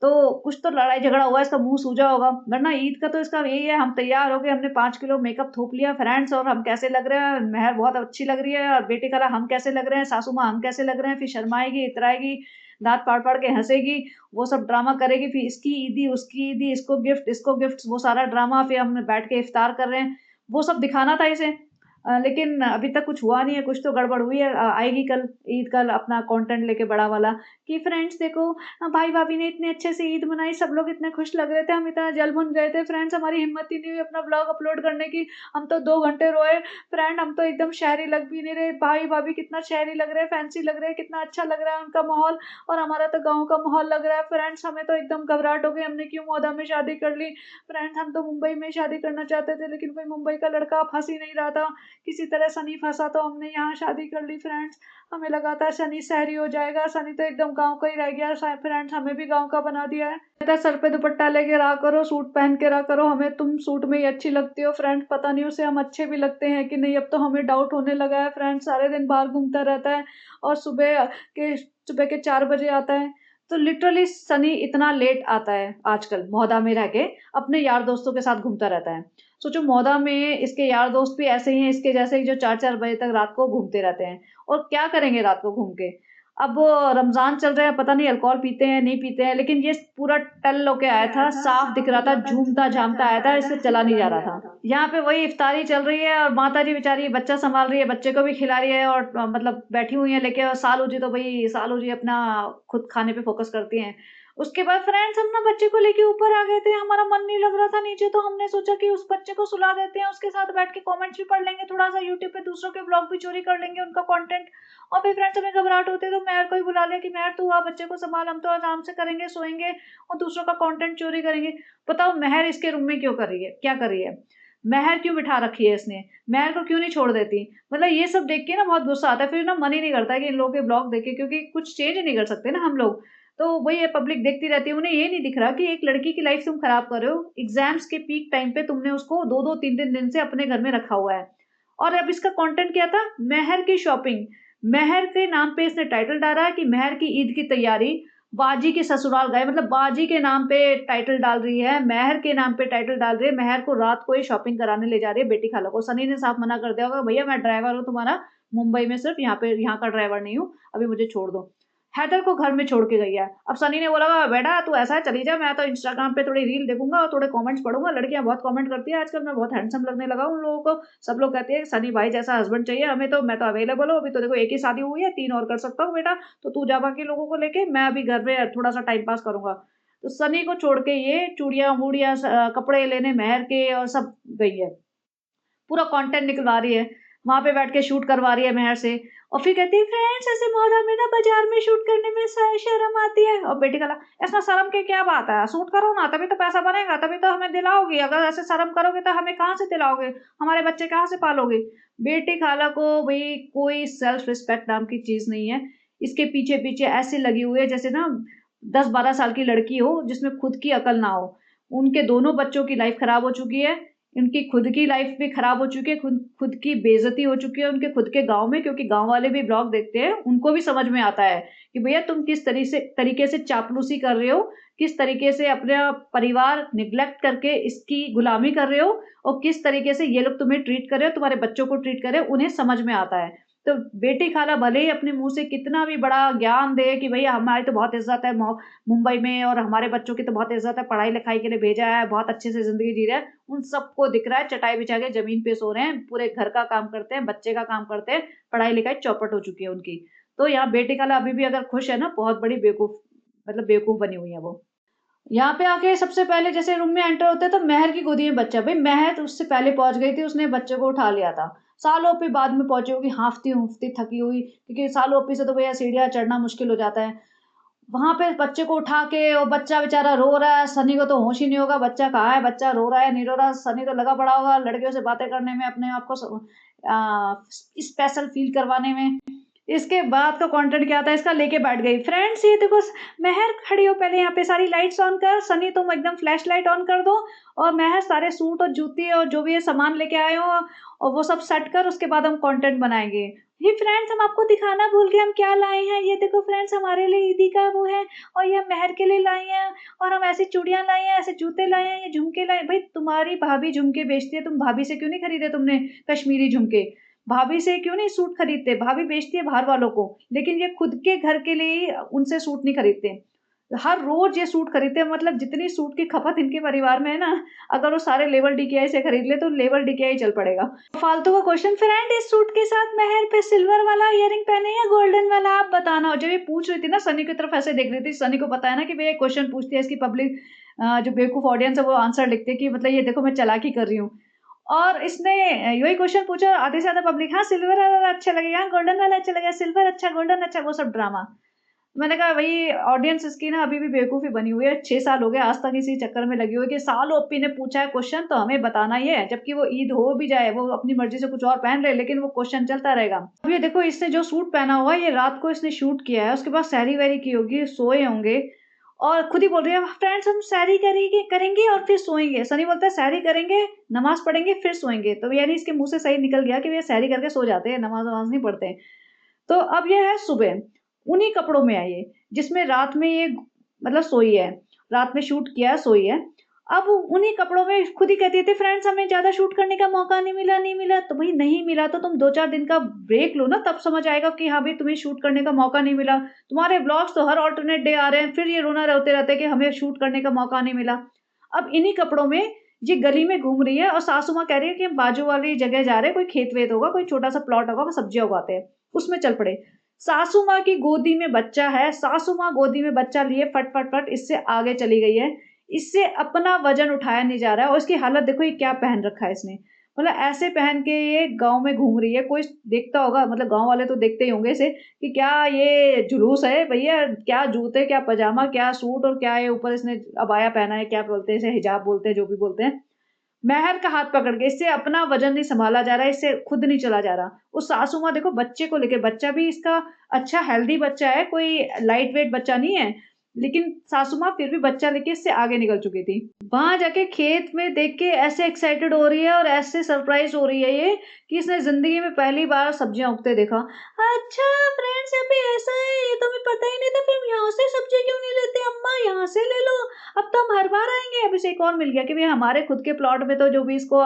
तो कुछ तो लड़ाई झगड़ा हुआ है, इसका मुँह सूजा होगा। वरना ईद का तो इसका यही है, हम तैयार हो गए, हमने 5 किलो मेकअप थोप लिया फ्रेंड्स, और हम कैसे लग रहे हैं, मेहर बहुत अच्छी लग रही है, और बेटी कह रहा हम कैसे लग रहे हैं, सासू माँ हम कैसे लग रहे हैं, फिर शर्माएगी, इतराएगी, दाँत फाड़-फाड़ के हँसेगी, वो सब ड्रामा करेगी, फिर इसकी ईदी, उसकी ईदी, इसको गिफ्ट, वो सारा ड्रामा, फिर हम बैठ के इफ्तार कर रहे हैं, वो सब दिखाना था इसे। लेकिन अभी तक कुछ हुआ नहीं है, कुछ तो गड़बड़ हुई है। आएगी कल ईद, कल अपना कंटेंट लेके बड़ा वाला कि फ्रेंड्स देखो, भाई-भाभी ने इतने अच्छे से ईद मनाई, सब लोग इतने खुश लग रहे थे, हम इतना जल-भुन गए थे फ्रेंड्स, हमारी हिम्मत ही नहीं हुई अपना व्लॉग अपलोड करने की, हम तो 2 घंटे रोए फ्रेंड, हम तो एकदम शहरी लग भी नहीं रहे, भाई-भाभी कितना शहरी लग रहे हैं, फैंसी लग रहे हैं, कितना अच्छा लग रहा है उनका माहौल, और हमारा तो गाँव का माहौल लग रहा है फ्रेंड्स, हमें तो एकदम घबराहट हो गई, हमने क्यों मौदा में शादी कर ली फ्रेंड्स, हम तो मुंबई में शादी करना चाहते थे, लेकिन कोई मुंबई का लड़का फँस ही नहीं रहा था, किसी तरह सनी फँसा तो हमने यहाँ शादी कर ली फ्रेंड्स। हमें लगा था सनी शहरी हो जाएगा, सनी तो एकदम गाँव का ही रह गया फ्रेंड्स, हमें भी गाँव का बना दिया है। कहता सर पे दुपट्टा लेके रहा करो, सूट पहन के रहा करो, हमें तुम सूट में ही अच्छी लगती हो फ्रेंड्स, पता नहीं उसे हम अच्छे भी लगते हैं कि नहीं, अब तो हमें डाउट होने लगा है फ्रेंड्स, सारे दिन बाहर घूमता रहता है और सुबह के 4 बजे आता है। तो लिटरली सनी इतना लेट आता है आजकल मौदा में रह के, अपने यार दोस्तों के साथ घूमता रहता है। सोचो मौदा में इसके यार दोस्त भी ऐसे ही हैं, इसके जैसे ही, जो 4-4 बजे तक रात को घूमते रहते हैं। और क्या करेंगे रात को घूम के? अब रमज़ान चल रहा है, पता नहीं अल्कोहल पीते हैं, नहीं पीते हैं, लेकिन ये पूरा टल होके आया था, साफ दिख रहा था, झूमता-झामता आया था, इससे चला नहीं जा रहा था। यहाँ पे वही इफ्तारी चल रही है और माताजी बेचारी बच्चा सँभाल रही है, बच्चे को भी खिला रही है, और मतलब बैठी हुई हैं लेके, और सालू जी तो भई सालू जी अपना खुद खाने पे फ़ोकस करती हैं। उसके बाद फ्रेंड्स हम ना बच्चे को लेके ऊपर आ गए थे, हमारा मन नहीं लग रहा था नीचे, तो हमने सोचा कि उस बच्चे को सुला देते हैं, उसके साथ बैठ के कमेंट्स भी पढ़ लेंगे, थोड़ा-सा यूट्यूब पे दूसरों के व्लॉग भी चोरी कर लेंगे, उनका कंटेंट। और फिर फ्रेंड्स हमें घबराहट होती है तो मेहर को ही बुला लिया कि मेहर तू आ, बच्चे को सँभाल, हम तो आराम से करेंगे, सोएँगे और दूसरों का कंटेंट चोरी करेंगे। बताओ मेहर इसके रूम में क्यों कर रही है? क्या कर रही है? मेहर क्यों बिठा रखी है इसने? मेहर को क्यों नहीं छोड़ देती? मतलब ये सब देख के ना बहुत गुस्सा आता है, फिर ना मन ही नहीं करता है कि इन लोगों के व्लॉग देखें, क्योंकि कुछ चेंज नहीं कर सकते ना हम लोग। तो वही है, पब्लिक देखती रहती है, उन्हें ये नहीं दिख रहा कि एक लड़की की लाइफ तुम खराब कर रहे हो। एग्ज़ाम्स के पीक टाइम पे तुमने उसको 2-2 3-3 दिन से अपने घर में रखा हुआ है। और अब इसका कंटेंट क्या था? मेहर की शॉपिंग। मेहर के नाम पे इसने टाइटल डाला है कि मेहर की ईद की तैयारी, बाजी के ससुराल गए, मतलब बाजी के नाम पे टाइटल डाल रही है, मेहर के नाम पे टाइटल डाल रही है, मेहर को रात को ही शॉपिंग कराने ले जा रही है बेटी खाला को। सनी ने साफ मना कर दिया होगा, भैया मैं ड्राइवर हूँ तुम्हारा, मुंबई में सिर्फ, यहाँ का ड्राइवर नहीं हूँ, अभी मुझे छोड़ दो। हैदर को घर में छोड़ के गई है। अब सनी ने बोला बेटा तू ऐसा है चली जा, मैं तो इंस्टाग्राम पे थोड़ी रील देखूँगा और थोड़े कमेंट्स पढ़ूँगा, लड़कियाँ बहुत कमेंट करती हैं आजकल, मैं बहुत हैंडसम लगने लगा हूँ उन लोगों को। सब लोग कहते हैं सनी भाई जैसा हस्बैंड चाहिए हमें, तो मैं तो अवेलेबल हूँ, अभी तो देखो एक ही शादी हुई है, 3 और कर सकता हूँ बेटा, तो तू जा बाकी लोगों को लेके, मैं अभी घर में थोड़ा-सा टाइम पास करूँगा। तो सनी को छोड़ के ये चूड़ियाँ-वूड़ियाँ कपड़े लेने मेहर के और सब गई है। पूरा कंटेंट निकलवा रही है, वहाँ पे बैठ के शूट करवा रही है मेहर से, और फिर कहती है फ्रेंड्स ऐसे मौदा में ना बाजार में शूट करने में शर्म आती है। और बेटी कहा इसमें शर्म की क्या बात है, शूट करो ना, तभी तो पैसा बनेगा, तभी तो हमें दिलाओगी, अगर ऐसे शर्म करोगे तो हमें कहाँ से दिलाओगे, हमारे बच्चे कहाँ से पालोगे। बेटी खाला को भाई कोई सेल्फ रिस्पेक्ट नाम की चीज नहीं है, इसके पीछे पीछे ऐसे लगी हुई है जैसे ना 10-12 साल की लड़की हो जिसमें खुद की अकल ना हो। उनके दोनों बच्चों की लाइफ खराब हो चुकी है, इनकी खुद की लाइफ भी खराब हो चुकी है, खुद खुद की बेइज्जती हो चुकी है उनके खुद के गाँव में, क्योंकि गाँव वाले भी ब्लॉग देखते हैं, उनको भी समझ में आता है कि भैया तुम किस तरीके से चापलूसी कर रहे हो, किस तरीके से अपना परिवार निग्लेक्ट करके इसकी गुलामी कर रहे हो, और किस तरीके से ये लोग तुम्हें ट्रीट कर रहे हो, तुम्हारे बच्चों को ट्रीट कर रहे हो, उन्हें समझ में आता है। तो बेटी खाला भले ही अपने मुँह से कितना भी बड़ा ज्ञान दे कि भैया हमारी तो बहुत इज़्ज़त है मुंबई में, और हमारे बच्चों की तो बहुत इज़्ज़त है, पढ़ाई-लिखाई के लिए भेजा है, बहुत अच्छे से ज़िंदगी जी रहे हैं। उन सबको दिख रहा है चटाई बिछा के ज़मीन पे सो रहे हैं, पूरे घर का काम करते हैं, बच्चे का काम करते हैं, पढ़ाई-लिखाई चौपट हो चुकी है उनकी। तो यहाँ बेटी खाला अभी भी अगर खुश है ना, बहुत बड़ी बेवकूफ़, मतलब बेवकूफ़ बनी हुई है वो। यहाँ पे आके सबसे पहले जैसे रूम में एंटर होते हैं तो महर की गोदी में बच्चा, भाई महर तो उससे पहले पहुंच गई थी, उसने बच्चे को उठा लिया था। सालों पे बाद में पहुंची होगी, हांफती हूंफती थकी हुई, क्योंकि सालों पे से तो भैया सीढ़ियाँ चढ़ना मुश्किल हो जाता है। वहां पे बच्चे को उठा के, और बच्चा बेचारा रो रहा है, सनी को तो होश ही नहीं होगा बच्चा कहाँ है, बच्चा रो रहा है नहीं रो रहा, सनी तो लगा पड़ा होगा लड़कियों से बातें करने में, अपने आप को स्पेशल फील करवाने में। इसके बाद का कंटेंट क्या था, इसका लेके बैठ गई फ्रेंड्स, ये देखो महर खड़ी हो, पहले यहाँ पे सारी लाइट्स ऑन कर, सनी तुम एकदम फ्लैश लाइट ऑन कर दो, और महर सारे सूट और जूती और जो भी ये सामान लेके आए हो और वो सब सेट कर, उसके बाद हम कंटेंट बनाएंगे। ये फ्रेंड्स हम आपको दिखाना भूल गए हम क्या लाए हैं, ये देखो फ्रेंड्स हमारे लिए ईदी का वो है, और ये महर के लिए लाई हैं, और हम ऐसी चूड़ियां लाई हैं, ऐसे जूते लाए हैं, ये झुमके लाए। भाई तुम्हारी भाभी झुमके बेचती है, तुम भाभी से क्यों नहीं खरीदे तुमने कश्मीरी झुमके, भाभी से क्यों नहीं सूट खरीदते, भाभी बेचती है बाहर वालों को, लेकिन ये खुद के घर के लिए ही उनसे सूट नहीं खरीदते, हर रोज ये सूट खरीदते हैं। मतलब जितनी सूट की खपत इनके परिवार में है ना, अगर वो सारे लेवल डीकेआई से खरीद ले तो लेवल डीकेआई चल पड़ेगा। फालतू का क्वेश्चन, फ्रेंड इस सूट के साथ मेहर पे सिल्वर वाला इयरिंग पहने या गोल्डन वाला, आप बताना। और जब ये पूछ रही थी ना, सनी की तरफ ऐसे देख रही थी, सनी को पता है ना कि भैया क्वेश्चन पूछती है इसकी पब्लिक, जो बेवकूफ ऑडियंस है वो आंसर लिखते हैं कि मतलब ये देखो मैं चालाकी कर रही हूँ। और इसने यही क्वेश्चन पूछा, आधे से ज्यादा पब्लिक हाँ सिल्वर वाला अच्छा लगेगा, गोल्डन वाला अच्छा लगेगा, सिल्वर अच्छा गोल्डन अच्छा, वो सब ड्रामा। मैंने कहा वही ऑडियंस इसकी ना अभी भी बेवकूफ़ी बनी हुई है, 6 साल हो गए आज तक इसी चक्कर में लगी हुई है कि साल ओप्पी ने पूछा है क्वेश्चन तो हमें बताना ही है, जबकि वो ईद हो भी जाए, वो अपनी मर्ज़ी से कुछ और पहन रहे, लेकिन वो क्वेश्चन चलता रहेगा। अब ये देखो इसने जो सूट पहना हुआ है, ये रात को इसने शूट किया है, उसके बाद सैरी-वैरी की होगी, सोए होंगे, और खुद ही बोल रही है फ्रेंड्स हम सैरी करेंगे करेंगे और फिर सोएँगे। सनी बोलता है सैरी करेंगे, नमाज़ पढ़ेंगे, फिर सोएँगे। तो यानी इसके मुँह से सही निकल गया कि भैया सैरी करके सो जाते हैं, नमाज़-वमाज़ नहीं पढ़ते। तो अब ये है सुबह, उन्हीं कपड़ों में है ये, जिसमें रात में ये मतलब सोई है, रात में शूट किया है, सोई है। अब उन्हीं कपड़ों में खुद ही कहती थी फ्रेंड्स हमें ज़्यादा शूट करने का मौका नहीं मिला, नहीं मिला। तो भई नहीं मिला तो तुम 2-4 दिन का ब्रेक लो ना, तब समझ आएगा कि हाँ, भई तुम्हें शूट करने का मौका नहीं मिला। तुम्हारे व्लॉग्स तो हर अल्टरनेट डे आ रहे हैं, फिर ये रोना रोते रहते हैं कि हमें शूट करने का मौका नहीं मिला। अब इन्हीं कपड़ों में ये गली में घूम रही है, और सासू माँ कह रही है कि हम बाजू वाली जगह जा रहे हैं, कोई खेत-वेत होगा, कोई छोटा-सा प्लॉट होगा, वहाँ सब्जियाँ उगाते हैं, उसमें चल पड़े। सासू माँ की गोदी में बच्चा है, सासू माँ गोदी में बच्चा लिए फट फट फट इससे आगे चली गई है। इससे अपना वजन उठाया नहीं जा रहा है, और इसकी हालत देखो ये क्या पहन रखा है इसने। मतलब ऐसे पहन के ये गाँव में घूम रही है, कोई देखता होगा, मतलब गाँव वाले तो देखते ही होंगे इसे कि क्या ये जुलूस है भैया, क्या जूते, क्या पजामा, क्या सूट, और क्या ये ऊपर इसने अबाया पहना है, क्या बोलते हैं इसे, हिजाब बोलते हैं, जो भी बोलते हैं। महर का हाथ पकड़ के, इससे अपना वजन नहीं संभाला जा रहा है, इससे खुद नहीं चला जा रहा। वो सासू माँ देखो बच्चे को लेके, बच्चा भी इसका अच्छा हेल्दी बच्चा है, कोई लाइट वेट बच्चा नहीं है, लेकिन सासू माँ फिर भी बच्चा लेके इससे आगे निकल चुकी थी। वहां जाके खेत में देख के ऐसे एक्साइटेड हो रही है और ऐसे सरप्राइज हो रही है ये कि इसने जिंदगी में पहली बार सब्जियां उगते देखा। अच्छा फ्रेंड्स यहाँ पे ऐसा है, ये तो हमें पता ही नहीं था, फिर हम यहाँ से सब्जी क्यों नहीं लेते, अम्मा यहाँ से ले लो, अब तो हम हर बार आएंगे। अब इसे एक और मिल गया कि भैया हमारे खुद के प्लॉट में तो जो भी इसको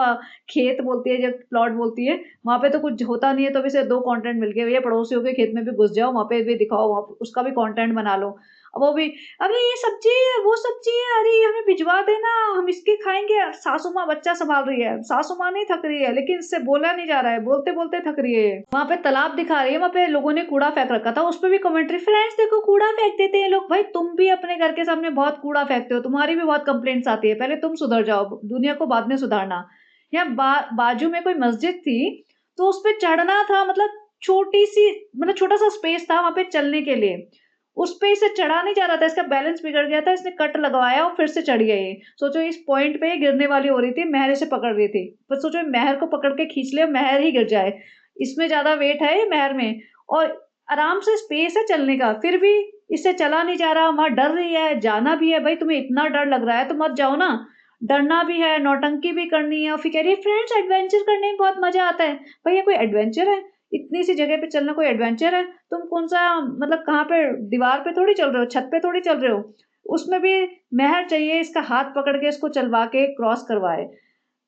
खेत बोलती है, जब प्लॉट बोलती है, वहां पे तो कुछ होता नहीं है, तो इसे 2 कंटेंट मिल गए, भैया पड़ोसियों के खेत में भी घुस जाओ, वहां पे भी दिखाओ, वहां उसका भी कंटेंट बना लो। अब वो भी, अरे ये सब्जी है, वो सब्जी है, अरे हमें भिजवा देना, हम इसके खाएंगे। सासू माँ बच्चा संभाल रही है, सासू माँ नहीं थक रही है, लेकिन इससे बोला नहीं जा रहा है, बोलते बोलते थक रही है। वहां पे तालाब दिखा रही है, वहां पे लोगों ने कूड़ा फेंक रखा था, उस पर भी कमेंट्री, फ्रेंड्स देखो कूड़ा फेंक देते हैं लोग। भाई तुम भी अपने घर के सामने बहुत कूड़ा फेंकते हो, तुम्हारी भी बहुत कंप्लेंट्स आती है, पहले तुम सुधर जाओ, दुनिया को बाद में सुधारना। या बाजू में कोई मस्जिद थी, तो उस पे चढ़ना था, मतलब छोटी-सी, मतलब छोटा-सा स्पेस था वहाँ पे चलने के लिए। उस पे इसे चढ़ा नहीं जा रहा था, इसका बैलेंस बिगड़ गया था, इसने कट लगवाया और फिर से चढ़ गया ये। सोचो इस पॉइंट पे ये गिरने वाली हो रही थी, महर इसे पकड़ रही थी। पर सोचो महर को पकड़ के खींच ले और महर ही गिर जाए। इसमें ज़्यादा वेट है ये महर में, और आराम से स्पेस है चलने का, फिर भी इससे चला नहीं जा रहा, वहाँ डर रही है, जाना भी है। भाई तुम्हें इतना डर लग रहा है तो मत जाओ ना। डरना भी है, नौटंकी भी करनी है, और फिर कह रही है फ्रेंड्स एडवेंचर करने में बहुत मज़ा आता है। भैया कोई एडवेंचर है? इतनी सी जगह पे चलना कोई एडवेंचर है? तुम कौन-सा, मतलब कहाँ पे, दीवार पे थोड़ी चल रहे हो, छत पे थोड़ी चल रहे हो। उसमें भी महर चाहिए इसका हाथ पकड़ के इसको चलवा के क्रॉस करवाए।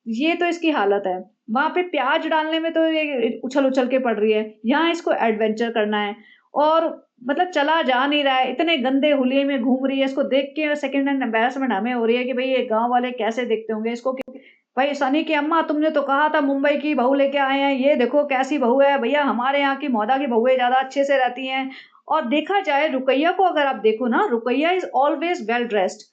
ये तो इसकी हालत है। वहाँ पे प्याज डालने में तो ये उछल-उछल के पड़ रही है। यहाँ इसको एडवेंचर करना है और मतलब चला जा नहीं रहा है। इतने गंदे हुलिये में घूम रही है। इसको देख के सेकंड हैंड एम्बैरेसमेंट हमें हो रही है कि भई ये गाँव वाले कैसे देखते होंगे इसको कि भई सनी की अम्मा तुमने तो कहा था मुंबई की बहू लेके आए हैं। ये देखो कैसी बहू है। भैया हमारे यहाँ की मौदा की बहुएँ ज़्यादा अच्छे से रहती हैं। और देखा जाए रुकैया को अगर आप देखो ना, Rukaiya is always well dressed.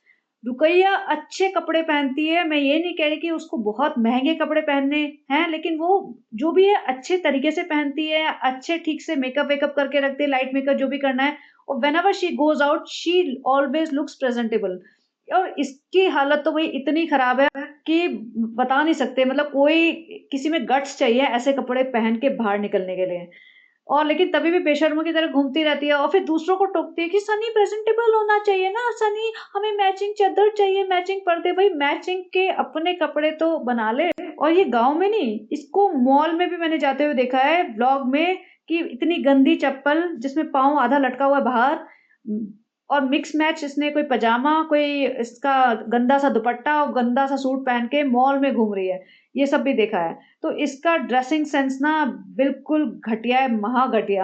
Rukaiya अच्छे कपड़े पहनती है, मैं ये नहीं कह रही कि उसको बहुत महँगे कपड़े पहनने हैं, लेकिन वो जो भी है अच्छे तरीके से पहनती है, अच्छे ठीक से मेकअप-वेकअप करके रखती है, लाइट मेकअप जो भी करना है, और whenever she goes out she always looks presentable. और इसकी हालत तो भई इतनी खराब है कि बता नहीं सकते, मतलब कोई किसी में गट्स चाहिए ऐसे कपड़े पहन के बाहर निकलने के लिए। और लेकिन तभी भी बेशर्मों की तरह घूमती रहती है और फिर दूसरों को टोकती है कि सनी प्रेजेंटेबल होना चाहिए ना, सनी हमें मैचिंग चद्दर चाहिए, मैचिंग पर्दे। भाई मैचिंग के अपने कपड़े तो बना ले। और ये गाँव में नहीं, इसको मॉल में भी मैंने जाते हुए देखा है व्लॉग में कि इतनी गंदी चप्पल जिसमें पाँव आधा लटका हुआ है बाहर, और मिक्स मैच इसने कोई पजामा, कोई इसका गंदा सा दुपट्टा और गंदा सा सूट पहन के मॉल में घूम रही है। ये सब भी देखा है। तो इसका ड्रेसिंग सेंस ना बिल्कुल घटिया है, महा घटिया।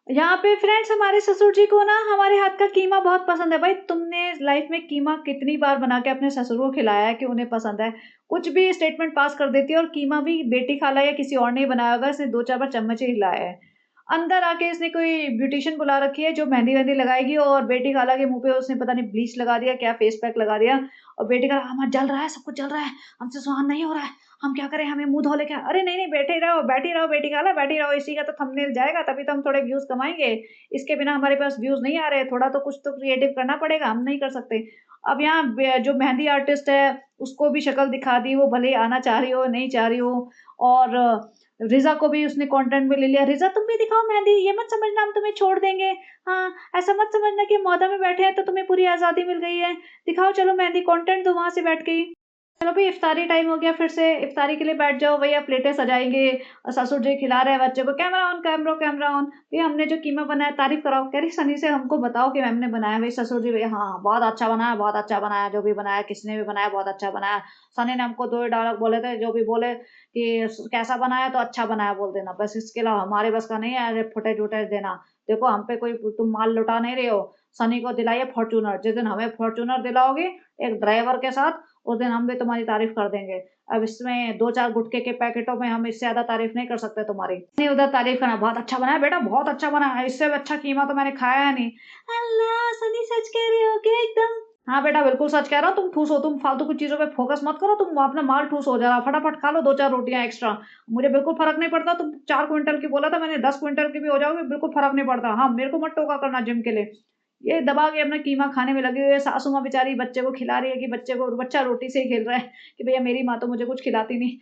यहाँ पे फ्रेंड्स हमारे ससुर जी को ना हमारे हाथ का कीमा बहुत पसंद है। भाई तुमने लाइफ में कीमा कितनी बार बना के अपने ससुर को खिलाया है कि उन्हें पसंद है? कुछ भी स्टेटमेंट पास कर देती है, और कीमा भी बेटी खाला या किसी और ने ही बनाया होगा, इसने 2-4 बार चम्मच ही हिलाया है। अंदर आके इसने कोई ब्यूटीशियन बुला रखी है जो मेहंदी-वेहंदी लगाएगी, और बेटी खाला के मुँह पे उसने पता नहीं ब्लीच लगा दिया, क्या फेस पैक लगा दिया, और बेटी खाला हमारा जल रहा है, सब कुछ जल रहा है, हमसे सहन नहीं हो रहा है, हम क्या करें? हमें मुँह धो ले क्या? अरे नहीं, नहीं बैठी रहो बेटी खाला, बैठी रहो, इसी का तो थंबनेल जाएगा तभी तो हम थोड़े व्यूज़ कमाएँगे। इसके बिना हमारे पास व्यूज़ नहीं आ रहे, थोड़ा तो कुछ तो क्रिएटिव करना पड़ेगा, हम नहीं कर सकते। अब यहाँ जो मेहंदी आर्टिस्ट है, उसको भी शक्ल दिखा दी, वो भले ही आना चाह रही हो, नहीं चाह रही हो, और रिज़ा को भी उसने कंटेंट में ले लिया। रिज़ा तुम भी दिखाओ मेहंदी, ये मत समझना हम तुम्हें छोड़ देंगे। हाँ, ऐसा मत समझना कि मौदा में बैठे हैं तो तुम्हें पूरी आज़ादी मिल गई है। दिखाओ चलो मेहंदी, कंटेंट दो वहाँ से बैठ के ही। चलो भई इफ्तारी टाइम हो गया, फिर से इफ्तारी के लिए बैठ जाओ, भैया प्लेटें सजाएँगे, ससुर जी खिला रहे हैं बच्चे को, कैमरा ऑन। ये हमने जो कीमा बनाया तारीफ़ कराओ। कह रही सनी से हमको बताओ कि मैम ने बनाया। भई ससुर जी भैया हाँ, बहुत अच्छा बना है, बहुत अच्छा बना है, जो भी बनाया, किसने भी बनाया बहुत अच्छा बनाया। सनी ने हमको 2 ही डायलॉग बोले थे, जो भी बोले कि कैसा बनाया तो अच्छा बनाया बोल देना, बस इसके अलावा हमारे बस का नहीं है ऐसे फुटेज-वुटेज देना। देखो हम पे कोई तुम माल लुटा नहीं रहे हो। सनी को दिलाइए फॉर्च्यूनर, जिस दिन हमें फॉर्च्यूनर दिलाओगे एक ड्राइवर के साथ, उस दिन हम भी तुम्हारी तारीफ़ कर देंगे। अब इसमें 2-4 गुटखे के पैकेटों में हम इससे ज़्यादा तारीफ़ नहीं कर सकते तुम्हारी। नहीं उधर तारीफ़ करना, बहुत अच्छा बना है बेटा, बहुत अच्छा बना है, इससे भी अच्छा कीमा तो मैंने खाया है नहीं। अल्लाह! सनी सच कह रही हो क्या एकदम? हाँ बेटा, बिल्कुल सच कह रहा हूँ, तुम ठूस हो, तुम फालतू की चीज़ों पे फ़ोकस मत करो, तुम अपना माल ठूस हो ज़रा, फटाफट खा लो 2-4 रोटियाँ एक्स्ट्रा। मुझे बिल्कुल फ़र्क नहीं पड़ता, तुम 4 क्विंटल की बोला था मैंने, 10 क्विंटल की भी हो जाओगे, बिल्कुल फ़र्क नहीं पड़ता। हाँ, मेरे को मत टोका करना जिम के लिए। ये दबा के अपना कीमा खाने में लगी हुई है, सासू माँ बेचारी बच्चे को खिला रही है कि बच्चा रोटी से ही खेल रहा है कि भैया मेरी माँ तो मुझे कुछ खिलाती नहीं।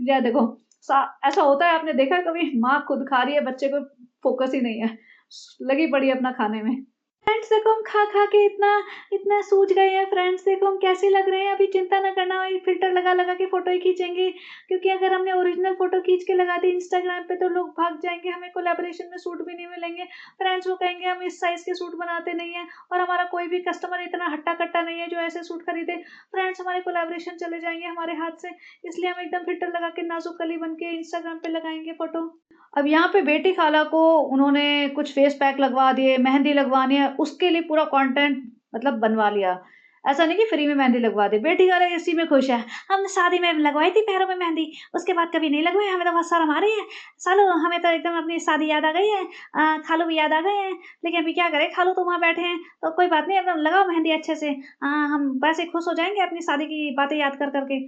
या देखो सा ऐसा होता है, आपने देखा है कभी? माँ खुद खा रही है, बच्चे को फ़ोकस ही नहीं है, लगी पड़ी है अपना खाने में। फ्रेंड्स देखो हम खा-खा के इतना इतना सूज गए हैं। फ्रेंड्स देखो हम कैसे लग रहे हैं। अभी चिंता ना करना, वही फ़िल्टर लगा-लगा के फ़ोटो ही खींचेंगे, क्योंकि अगर हमने ओरिजिनल फ़ोटो खींच के लगा दी इंस्टाग्राम पे तो लोग भाग जाएँगे, हमें कोलैबोरेशन में सूट भी नहीं मिलेंगे। फ्रेंड्स वो कहेंगे हम इस साइज़ के सूट बनाते नहीं हैं, और हमारा कोई भी कस्टमर इतना हट्टा-कट्टा नहीं है जो ऐसे सूट खरीदे। फ्रेंड्स हमारे कोलैबोरेशन चले जाएँगे हमारे हाथ से, इसलिए हम एकदम फ़िल्टर लगा के नाज़ुक कली बन के इंस्टाग्राम पे लगाएँगे फ़ोटो। अब यहाँ पे बेटी खाला को उन्होंने कुछ फेस पैक लगवा दिए, मेहंदी लगवानी है, उसके लिए पूरा कंटेंट मतलब बनवा लिया। ऐसा नहीं कि फ्री में मेहंदी लगवा दी, बेटी खाला इसी में खुश है। हमने शादी में लगवाई थी पैरों में मेहंदी, उसके बाद कभी नहीं लगवाई, हमें तो बहुत शर्म आ रही है। सालो हमें तो एकदम अपनी शादी याद आ गई है, खालू भी याद आ गए हैं, लेकिन अभी क्या करें, खालू तो वहाँ बैठे हैं, तो कोई बात नहीं, अब लगाओ मेहंदी अच्छे से। हम वैसे खुश हो जाएँगे अपनी शादी की बातें याद कर कर के।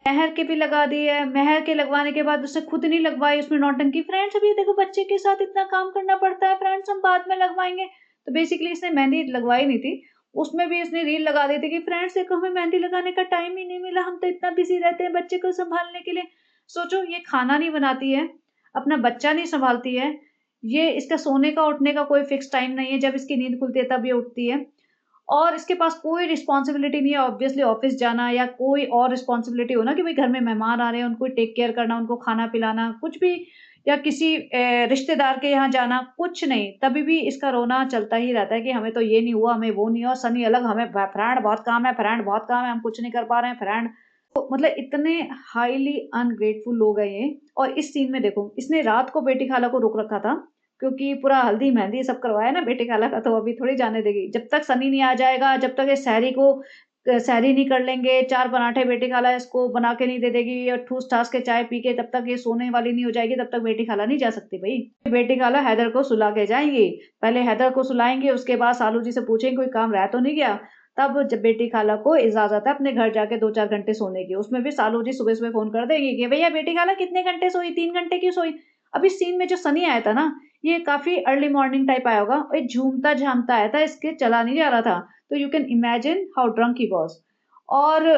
मेहर के भी लगा दिए, मेहर के लगवाने के बाद उससे खुद नहीं लगवाई, उसमें नौटंकी, फ्रेंड्स अभी देखो बच्चे के साथ इतना काम करना पड़ता है, फ्रेंड्स हम बाद में लगवाएँगे। तो बेसिकली इसने मेहंदी लगवाई नहीं थी, उसमें भी इसने रील लगा दी थी कि फ्रेंड्स देखो हमें मेहंदी लगाने का टाइम ही नहीं मिला, हम तो इतना बिज़ी रहते हैं बच्चे को सँभालने के लिए। सोचो ये खाना नहीं बनाती है, अपना बच्चा नहीं सँभालती है, ये इसका सोने का उठने का कोई फ़िक्स टाइम नहीं है, जब इसकी नींद खुलती है तब ये उठती है। और इसके पास कोई रिस्पॉन्सिबिलिटी नहीं है ऑब्वियसली ऑफ़िस जाना या कोई और रिस्पॉन्सिबिलिटी हो ना कि भई घर में मेहमान आ रहे हैं, उनको टेक केयर करना, उनको खाना-पिलाना, कुछ भी या किसी रिश्तेदार के यहाँ जाना, कुछ नहीं। तभी भी इसका रोना चलता ही रहता है कि हमें तो ये नहीं हुआ, हमें वो नहीं हुआ, सनी अलग, हमें फ्रेंड बहुत काम है, फ्रेंड बहुत काम है, हम कुछ नहीं कर पा रहे हैं, फ्रेंड तो मतलब इतने हाइली अनग्रेटफुल लोग हैं ये। और इस सीन में देखो, इसने रात को बेटी खाला को रोक रखा था क्योंकि पूरा हल्दी-मेहंदी सब करवाया ना बेटी खाला का, तो अभी थोड़ी जाने देगी। जब तक सनी नहीं आ जाएगा, जब तक ये सहरी नहीं कर लेंगे, 4 पराठे बेटी खाला इसको बना के नहीं दे देगी और ठूस-ठास के चाय पी के तब तक ये सोने वाली नहीं हो जाएगी, तब तक बेटी खाला नहीं जा सकती भई। बेटी खाला हैदर को सुला के जाएँगी। पहले हैदर को सुलाएँगी, उसके बाद सालू जी से पूछेंगी कोई काम रह तो नहीं गया? तब जब बेटी खाला को इजाज़त है अपने घर जाके 2-4 घंटे सोने की। उसमें भी सालू जी सुबह-सुबह फ़ोन कर देंगी कि भैया बेटी खाला कितने घंटे सोई? 3 घंटे क्यों सोई? अब इस सीन में जो सनी आया था ना, ये काफ़ी अर्ली मॉर्निंग टाइप आया होगा और ये झूमता-झामता आया था, इसके चला नहीं जा रहा था। तो you can imagine how drunk he was. और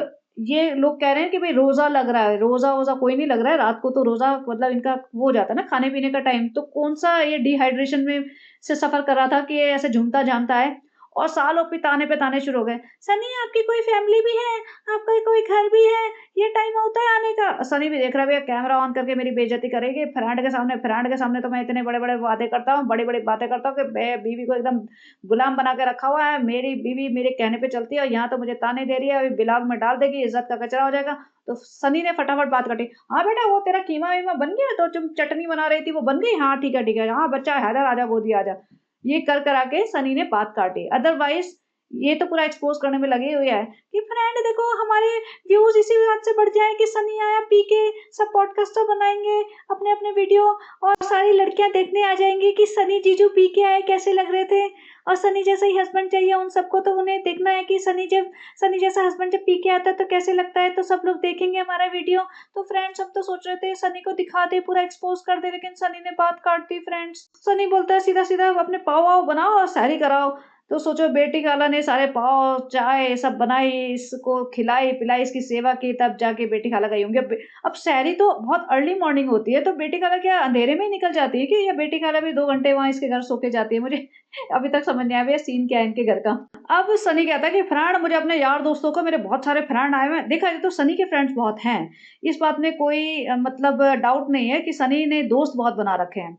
ये लोग कह रहे हैं कि भई रोज़ा लग रहा है, रोज़ा-वोज़ा कोई नहीं लग रहा है, रात को तो रोज़ा मतलब इनका वो हो जाता है ना खाने-पीने का टाइम, तो कौन-सा ये डिहाइड्रेशन में से सफ़र कर रहा था कि ये ऐसे झूमता-झामता है। और सालों पे ताने शुरू हो गए, "सनी आपकी कोई फैमिली भी है? आपका कोई घर भी है? ये टाइम होता है आने का?" सनी भी देख रहा है भैया कैमरा ऑन करके मेरी बेइज़्ज़ती करेगी, फ्रेंड के सामने तो मैं इतने बड़े-बड़े वादे करता हूँ, बड़ी-बड़ी बातें करता हूँ कि बे बीवी को एकदम गुलाम बना के रखा हुआ है, मेरी बीवी मेरे कहने पे चलती है और यहाँ तो मुझे ताने दे रही है, अभी ब्लॉग में डाल देगी, इज़्ज़त का कचरा हो जाएगा। तो सनी ने फटाफट बात काटी, "हाँ बेटा वो तेरा कीमा-वीमा बन गया? तो तुम चटनी बना रही थी वो बन गई? हाँ, ठीक है, ठीक है। हाँ, बच्चा हैदर आजा गोदी आजा।" ये कर करा के सनी ने बात काटी। अदरवाइज़ ये तो पूरा एक्सपोज़ करने में लगी हुई है कि फ्रेंड देखो हमारे व्यूज़ इसी बात से बढ़ जाएँ कि सनी आया पी के, सब पॉडकास्टर बनाएँगे अपने-अपने वीडियो और सारी लड़कियाँ देखने आ जाएँगी कि सनी जीजू पी के आए, कैसे लग रहे थे? और सनी जैसा ही हस्बैंड चाहिए उन सबको, तो उन्हें देखना है कि सनी जैसा हस्बैंड जब पी के आता है तो कैसे लगता है, तो सब लोग देखेंगे हमारा वीडियो। तो फ्रेंड्स हम तो सोच रहे थे सनी को दिखा दें, पूरा एक्सपोज़ कर दें, लेकिन सनी ने बात काट दी फ्रेंड्स। सनी बोलता है सीधा-सीधा अपने पाव-वाव बनाओ और सैरी कराओ। तो सोचो बेटी खाला ने सारे पाव, चाय सब बनाई, इसको खिलाई-पिलाई, इसकी सेवा की, तब जाके बेटी खाला गई होंगी। अब सहरी तो बहुत अर्ली मॉर्निंग होती है, तो बेटी खाला क्या अंधेरे में ही निकल जाती है क्या? या बेटी खाला भी 2 घंटे वहाँ इसके घर सो के जाती है? मुझे अभी तक समझ नहीं आया भैया सीन क्या है इनके घर का। अब सनी कहता है कि फ्रेंड मुझे अपने यार दोस्तों को मेरे बहुत सारे फ्रेंड आए हुए हैं। देखा जाए तो सनी के फ्रेंड्स बहुत हैं। इस बात में कोई मतलब डाउट नहीं है कि सनी ने दोस्त बहुत बना रखे हैं।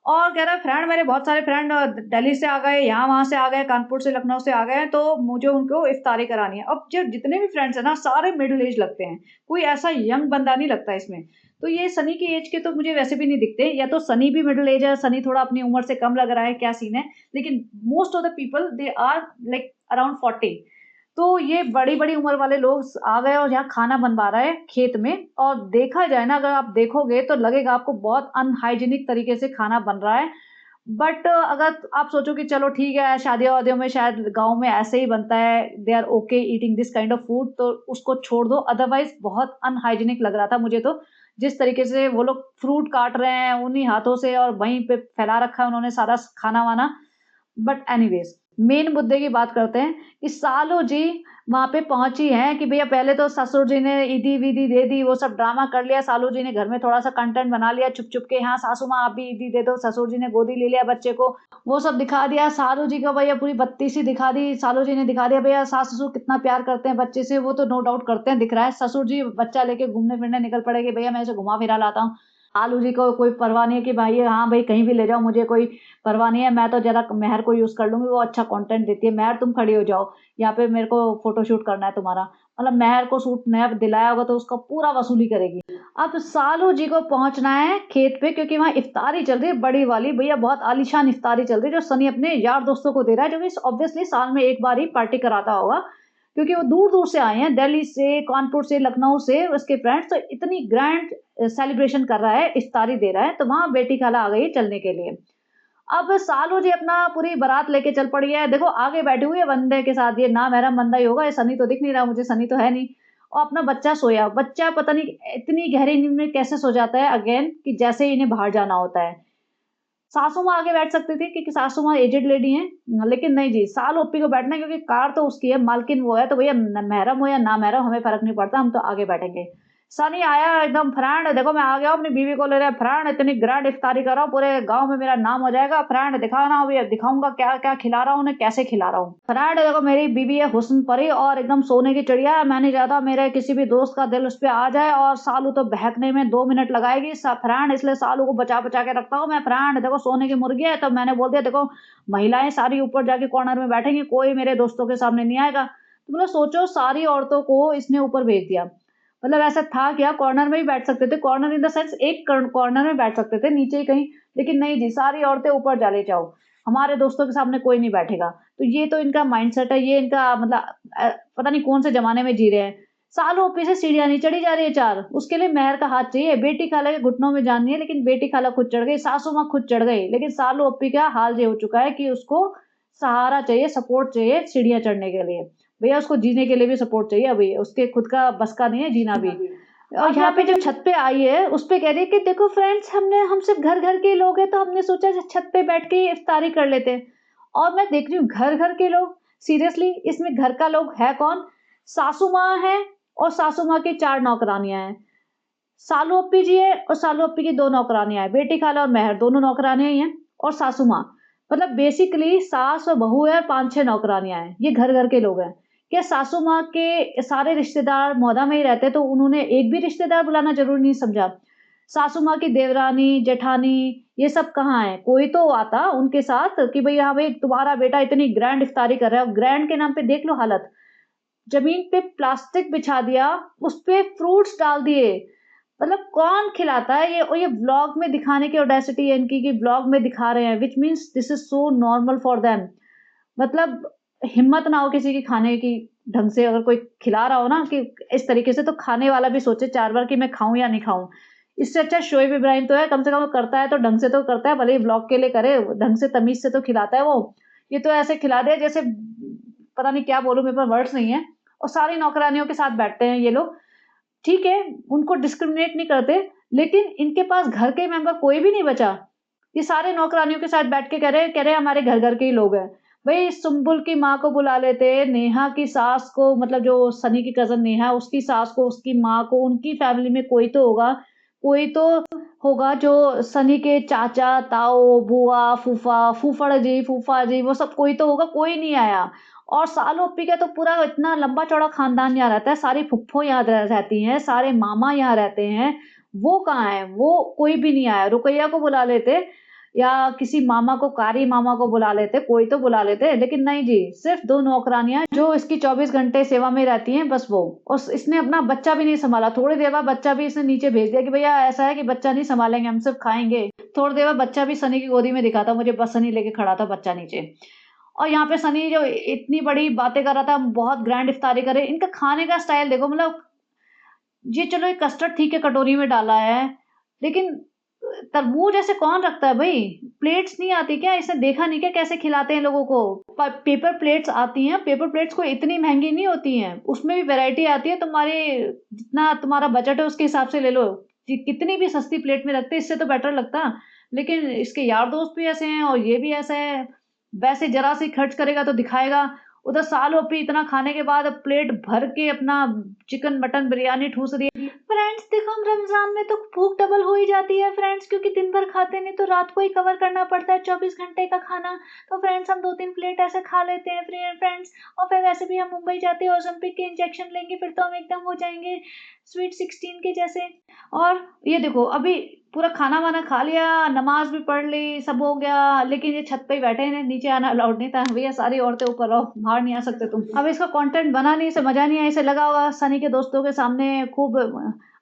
और कह रहा है फ्रेंड मेरे बहुत सारे फ्रेंड दिल्ली से आ गए, यहाँ-वहाँ से आ गए, कानपुर से, लखनऊ से आ गए हैं, तो मुझे उनको इफ्तारी करानी है। अब जो जितने भी फ्रेंड्स हैं ना, सारे मिडल एज लगते हैं। कोई ऐसा यंग बंदा नहीं लगता इसमें। तो ये सनी की एज के तो मुझे वैसे भी नहीं दिखते, या तो सनी भी मिडल एज है, सनी थोड़ा अपनी उम्र से कम लग रहा है, क्या सीन है। लेकिन most of the people they are like around 40। तो ये बड़ी-बड़ी उम्र वाले लोग आ गए और यहाँ खाना बनवा रहा है खेत में, और देखा जाए ना अगर आप देखोगे तो लगेगा आपको बहुत अनहाइजीनिक तरीके से खाना बन रहा है। बट अगर आप सोचो कि चलो ठीक है शादियों-वादियों में शायद गाँव में ऐसे ही बनता है, they are okay eating this kind of food, तो उसको छोड़ दो, अदरवाइज़ बहुत अनहाइजीनिक लग रहा था मुझे तो। जिस तरीके से वो लोग फ्रूट काट रहे हैं उन्हीं हाथों से और वहीं पे फैला रखा है उन्होंने सारा खाना-वाना। बट एनीवेज़ मेन मुद्दे की बात करते हैं कि सालू जी वहाँ पे पहुँची हैं कि भैया पहले तो ससुर जी ने ईदी-वीदी दे दी, वो सब ड्रामा कर लिया, सालू जी ने घर में थोड़ा-सा कंटेंट बना लिया छुप-छुप के, हाँ, सासू माँ आप भी ईदी दे दो, ससुर जी ने गोदी ले लिया बच्चे को, वो सब दिखा दिया। सालू जी को भैया पूरी बत्ती-सी दिखा दी, सालू जी ने दिखा दिया भैया सास-ससुर कितना प्यार करते हैं बच्चे से, वो तो नो डाउट करते हैं, दिख रहा है। ससुर जी बच्चा लेके घूमने-फिरने निकल पड़े कि भैया मैं इसे घुमा-फिरा लाता हूँ। सालू जी को कोई परवाह नहीं है कि भाई हाँ, भई कहीं भी ले जाओ मुझे कोई परवाह नहीं है, मैं तो ज़रा मेहर को यूज़ कर लूँगी, वो अच्छा कंटेंट देती है। मेहर तुम खड़ी हो जाओ, यहाँ पे मेरे को फ़ोटोशूट करना है तुम्हारा। मतलब मेहर को सूट नया दिलाया होगा तो उसका पूरा वसूली करेगी। अब सालू जी को पहुँचना है खेत पे क्योंकि वहाँ इफ्तारी चल रही है बड़ी वाली, भैया बहुत आलीशान इफ्तारी चल रही है जो सनी अपने यार दोस्तों को दे रहा है, जो कि ऑब्वियसली साल में 1 बार ही पार्टी कराता होगा। क्योंकि वो दूर-दूर से आए हैं, दिल्ली से, कानपुर से, लखनऊ से उसके फ्रेंड्स, तो इतनी ग्रैंड सेलिब्रेशन कर रहा है, इफ्तारी दे रहा है, तो वहाँ बेटी खाला आ गई है चलने के लिए। अब सालू जी अपना पूरी बारात लेके चल पड़ी है। देखो आगे बैठी हुई है बंदे के साथ, ये नामहरम बंदा ही होगा, ये सनी तो दिख नहीं रहा मुझे, सनी तो है नहीं। और अपना बच्चा सोया। बच्चा पता नहीं इतनी गहरी नींद में कैसे सो जाता है अगेन कि जैसे ही इन्हें बाहर जाना होता है। सासू माँ आगे बैठ सकती थी क्योंकि सासू माँ एजेड लेडी हैं, लेकिन नहीं जी, साल ओपी को बैठना है क्योंकि कार तो उसकी है, मालकिन वो है, तो भैया महरम हो या ना महरम हमें फ़र्क नहीं पड़ता, हम तो आगे बैठेंगे। सनी आया एकदम, फ्रेंड देखो मैं आ गया हूँ, अपनी बीवी को ले रहा है, फ्रेंड इतनी ग्रैंड इफ्तारी कर रहा हूँ, पूरे गाँव में मेरा नाम हो जाएगा, फ्रेंड दिखाना अभी दिखाऊँगा क्या-क्या खिला रहा हूँ उन्हें, कैसे खिला रहा हूँ। फ्रेंड देखो मेरी बीवी है हुस्न परी और एकदम सोने की चिड़िया है, मैं नहीं चाहता मेरे किसी भी दोस्त का दिल उस पे आ जाए और सालू तो बहकने में 2 मिनट लगाएगी फ्रेंड, इसलिए सालू को बचा-बचा के रखता हूँ मैं, फ्रेंड देखो सोने की मुर्गी है, तो मैंने बोल दिया देखो महिलाएँ सारी ऊपर जाके कॉर्नर में बैठेंगी, कोई मेरे दोस्तों के सामने नहीं आएगा। तो मतलब सोचो सारी औरतों को इसने ऊपर भेज दिया। मतलब ऐसा था क्या, कॉर्नर में ही बैठ सकते थे, कॉर्नर इन द सेंस एक कॉर्नर में बैठ सकते थे, नीचे ही कहीं, लेकिन नहीं जी, सारी औरतें ऊपर चले जाओ, हमारे दोस्तों के सामने कोई नहीं बैठेगा। तो ये तो इनका माइंडसेट है, ये इनका मतलब पता नहीं कौन से ज़माने में जी रहे हैं। सालों ओपी से सीढ़ियाँ नहीं चढ़ी जा रही है 4, उसके लिए मेहर का हाथ चाहिए। बेटी खाला के घुटनों में जान नहीं है, लेकिन बेटी खाला खुद चढ़ गई, सासू माँ खुद चढ़ गई, लेकिन सालू ओपी का हाल ये हो चुका है कि उसको सहारा चाहिए, सपोर्ट चाहिए सीढ़ियाँ चढ़ने के लिए। भैया उसको जीने के लिए भी सपोर्ट चाहिए अभी, उसके खुद का बस का नहीं है जीना भी। और यहाँ पे जो छत पे आई है, उस पे कह रही है कि देखो फ्रेंड्स, हम सिर्फ घर-घर के लोग हैं, तो हमने सोचा छत पे बैठ के इफ्तारी कर लेते हैं। और मैं देख रही हूँ घर-घर के लोग, सीरियसली इसमें घर का लोग है कौन? सासू माँ है और सासू माँ की 4 नौकरानियाँ हैं। सालू अप्पी जी है और सालू अप्पी की 2 नौकरानियाँ हैं, बेटी खाला और मेहर दोनों नौकरानियाँ ही हैं और सासू माँ। मतलब बेसिकली सास और बहू है, 5-6 नौकरानियाँ हैं, ये घर-घर के लोग हैं। क्या सासू माँ के सारे रिश्तेदार मौदा में ही रहते, तो उन्होंने एक भी रिश्तेदार बुलाना ज़रूरी नहीं समझा। सासू माँ की देवरानी, जेठानी ये सब कहाँ हैं? कोई तो आता उनके साथ कि भई हाँ भई तुम्हारा बेटा इतनी ग्रैंड इफ्तारी कर रहा है, और ग्रैंड के नाम पे देख लो हालत। ज़मीन पे प्लास्टिक बिछा दिया, उसपे फ्रूट्स डाल दिए। मतलब कौन खिलाता है ये? और ये व्लॉग में दिखाने की ऑडेसिटी है इनकी कि व्लॉग में दिखा रहे हैं, which means this is so normal for them. मतलब हिम्मत ना हो किसी की खाने की ढंग से, अगर कोई खिला रहा हो ना कि इस तरीके से, तो खाने वाला भी सोचे 4 बार कि मैं खाऊँ या नहीं खाऊँ। इससे अच्छा शोएब इब्राहिम तो है, कम से कम वो करता है तो ढंग से तो करता है, भले ही व्लॉग के लिए करे, ढंग से तमीज़ से तो खिलाता है वो। ये तो ऐसे खिला दिया जैसे पता नहीं क्या बोलूँ, मेरे पास वर्ड्स नहीं है। और सारी नौकरानियों के साथ बैठते हैं ये लोग। ठीक है, उनको डिस्क्रिमिनेट नहीं करते, लेकिन इनके पास घर के मेंबर कोई भी नहीं बचा। ये सारे नौकरानियों के साथ बैठ के कह रहे हमारे घर-घर के ही लोग हैं। भई सुम्बुल की माँ को बुला लेते, नेहा की सास को, मतलब जो सनी की कज़न नेहा है, उसकी सास को, उसकी माँ को, उनकी फैमिली में कोई तो होगा जो सनी के चाचा, ताऊ, बुआ, फूफा, फूफा जी, वो सब कोई तो होगा, कोई नहीं आया। और साल ओपी का तो पूरा इतना लंबा-चौड़ा खानदान यहाँ रहता है, सारी फुप्पो यहाँ रहती हैं, सारे मामा यहाँ रहते हैं, वो कहाँ हैं? वो कोई भी नहीं आया। रुकैया को बुला लेते या किसी मामा को, कारी मामा को बुला लेते, कोई तो बुला लेते, लेकिन नहीं जी, सिर्फ़ 2 नौकरानियाँ जो इसकी 24 घंटे सेवा में रहती हैं, बस वो। और इसने अपना बच्चा भी नहीं सँभाला, थोड़ी देर बाद बच्चा भी इसने नीचे भेज दिया कि भैया ऐसा है कि बच्चा नहीं सँभालेंगे, हम सिर्फ़ खाएँगे। थोड़ी देर बाद बच्चा भी सनी की गोदी में दिखा था मुझे, बस सनी लेके खड़ा था बच्चा नीचे। और यहाँ पे सनी जो इतनी बड़ी बातें कर रहा था, बहुत ग्रैंड इफ्तारी करे, इनका खाने का स्टाइल देखो, मतलब ये चलो एक कस्टर्ड ठीक है कटोरी में डाला है, लेकिन तरबूज ऐसे कौन रखता है भई? प्लेट्स नहीं आती क्या? इसने देखा नहीं क्या कैसे खिलाते हैं लोगों को? पेपर प्लेट्स आती हैं, पेपर प्लेट्स कोई इतनी महँगी नहीं होती हैं, उसमें भी वैरायटी आती है, तुम्हारे जितना तुम्हारा बजट है उसके हिसाब से ले लो। कितनी भी सस्ती प्लेट में रखते इससे तो बेटर लगता, लेकिन इसके यार दोस्त भी ऐसे हैं और ये भी ऐसा है, वैसे ज़रा-सी खर्च करेगा तो दिखाएगा। उधर साल ओपी इतना खाने के बाद प्लेट भर के अपना चिकन, मटन, बिरयानी ठूस रही है। फ्रेंड्स देखो, हम रमज़ान में तो भूख डबल हो ही जाती है फ्रेंड्स, क्योंकि दिन भर खाते नहीं तो रात को ही कवर करना पड़ता है 24 घंटे का खाना। तो फ्रेंड्स हम 2-3 प्लेट ऐसे खा लेते हैं फ्रेंड्स, और फिर वैसे भी हम मुंबई जाते हैं, ओज़ेम्पिक के इंजेक्शन लेंगे, फिर तो हम एकदम हो जाएँगे स्वीट 16 के जैसे। और ये देखो अभी पूरा खाना-वाना खा लिया, नमाज़ भी पढ़ ली, सब हो गया, लेकिन ये छत पे ही बैठे हैं, नीचे आना अलाउड नहीं था। भैया सारी औरतें ऊपर रहो, बाहर नहीं आ सकते तुम। अब इसका कंटेंट बना नहीं, इसे मज़ा नहीं आया, इसे लगा होगा सनी के दोस्तों के सामने खूब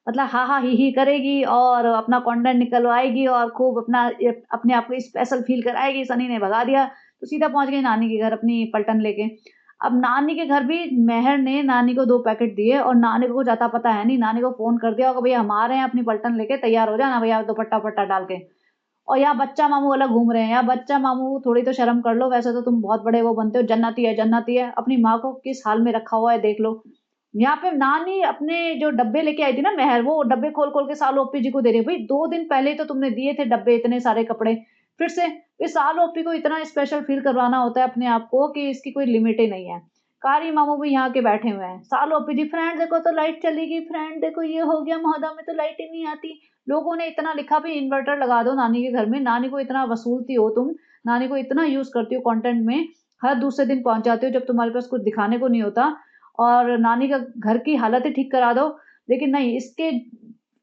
मतलब हा-हा, ही-ही करेगी और अपना कंटेंट निकलवाएगी और खूब अपने आप को स्पेशल फ़ील कराएगी। सनी ने भगा दिया, तो सीधा पहुँच गई नानी के घर अपनी पलटन लेके। अब नानी के घर भी मेहर ने नानी को 2 पैकेट दिए और नानी को कुछ अता-पता है नहीं, नानी को फ़ोन कर दिया होगा, भैया हम आ रहे हैं अपनी पलटन लेके, तैयार हो जाना भैया दुपट्टा-वुपट्टा डाल के। और यहाँ बच्चा मामू अलग घूम रहे हैं, यहाँ बच्चा मामू थोड़ी तो शर्म कर लो, वैसे तो तुम बहुत बड़े वो बनते हो, जन्नती है, अपनी माँ को किस हाल में रखा हुआ है देख लो। यहाँ पे नानी अपने जो डब्बे लेके आई थी ना मेहर, वो डब्बे खोल-खोल के सालू ओप्पी जी को दे रही है। भई 2 दिन पहले ही तो तुमने दिए थे डब्बे इतने सारे कपड़े, फिर से इस सालू ओप्पी को इतना स्पेशल फ़ील करवाना होता है अपने आप को कि इसकी कोई लिमिट ही नहीं है। कारी मामू भी यहाँ के बैठे हुए हैं। सालू ओप्पी जी, फ्रेंड देखो तो लाइट चली गई, फ्रेंड देखो ये हो गया, महोदा में तो लाइट ही नहीं आती। लोगों ने इतना लिखा भी इन्वर्टर लगा दो नानी के घर में, नानी को इतना वसूलती हो तुम, नानी को इतना यूज़ करती हो कंटेंट में, हर दूसरे दिन पहुँच जाते हो जब तुम्हारे पास कुछ दिखाने को नहीं होता। और नानी का घर की हालत ही ठीक करा दो, लेकिन नहीं, इसके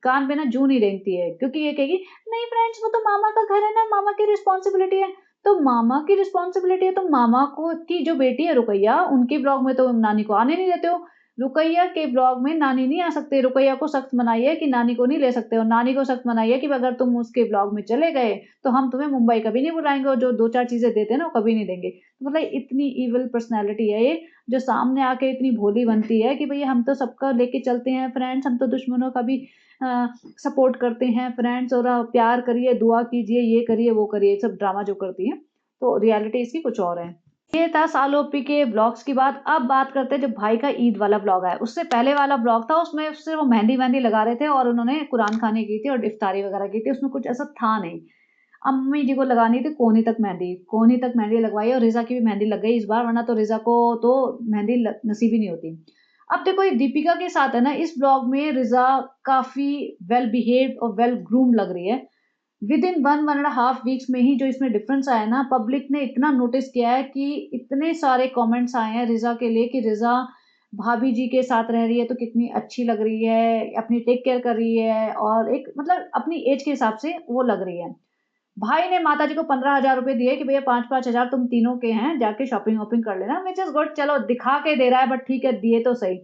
कान पे ना जूं नहीं रेंगती है, क्योंकि ये कहेगी नहीं फ्रेंड्स वो तो मामा का घर है ना, मामा की रिस्पॉन्सिबिलिटी है। तो मामा की रिस्पॉन्सिबिलिटी है तो मामा को की जो बेटी है रुकैया, उनके ब्लॉग में तो नानी को आने नहीं देते हो। रुकैया के ब्लॉग में नानी नहीं आ सकती, रुकैया को सख्त मनाही है कि नानी को नहीं ले सकते, और नानी को सख्त मनाही है कि अगर तुम उसके ब्लॉग में चले गए तो हम तुम्हें मुंबई कभी नहीं बुलाएंगे, और जो 2-4 चीजें देते हैं ना वो कभी नहीं देंगे। तो मतलब इतनी इविल पर्सनैलिटी है ये, जो सामने आके इतनी भोली बनती है कि भई हम तो सबका लेके चलते हैं फ्रेंड्स, हम तो दुश्मनों का भी सपोर्ट करते हैं फ्रेंड्स, और प्यार करिए, दुआ कीजिए, ये करिए, वो करिए, सब ड्रामा जो करती है। तो रियलिटी इसकी कुछ और है। ये था सालोपी के ब्लॉग्स की बात। अब बात करते हैं जो भाई का ईद वाला ब्लॉग है। उससे पहले वाला ब्लॉग था, उसमें सिर्फ वो मेहंदी-वेहंदी लगा रहे थे और उन्होंने कुरान खानी की थी और इफ्तारी वगैरह की थी। उसमें कुछ ऐसा था नहीं। अम्मी जी को लगानी थी कोहनी तक मेहंदी लगवाई, और रिज़ा की भी मेहंदी लग गई इस बार, वरना तो रिज़ा को तो मेहंदी नसीब ही नहीं होती। अब देखो ये दीपिका के साथ है ना, इस ब्लॉग में रिज़ा काफ़ी वेल बिहेव्ड और वेल ग्रूम्ड लग रही है। With in 1 and half weeks में ही जो इसमें डिफरेंस आया ना, पब्लिक ने इतना नोटिस किया है कि इतने सारे कमेंट्स आए हैं रिज़ा के लिए कि रिज़ा भाभी जी के साथ रह रही है तो कितनी अच्छी लग रही है, अपनी टेक केयर कर रही है, और एक मतलब अपनी एज के हिसाब से वो लग रही है। भाई ने माताजी को 15,000 रुपए दिए कि भैया 5-5 हज़ार तुम तीनों के हैं, जाके शॉपिंग-वॉपिंग कर लेना, व्हिच इज़ गुड, चलो दिखा के दे रहा है, बट ठीक है, दिए तो सही।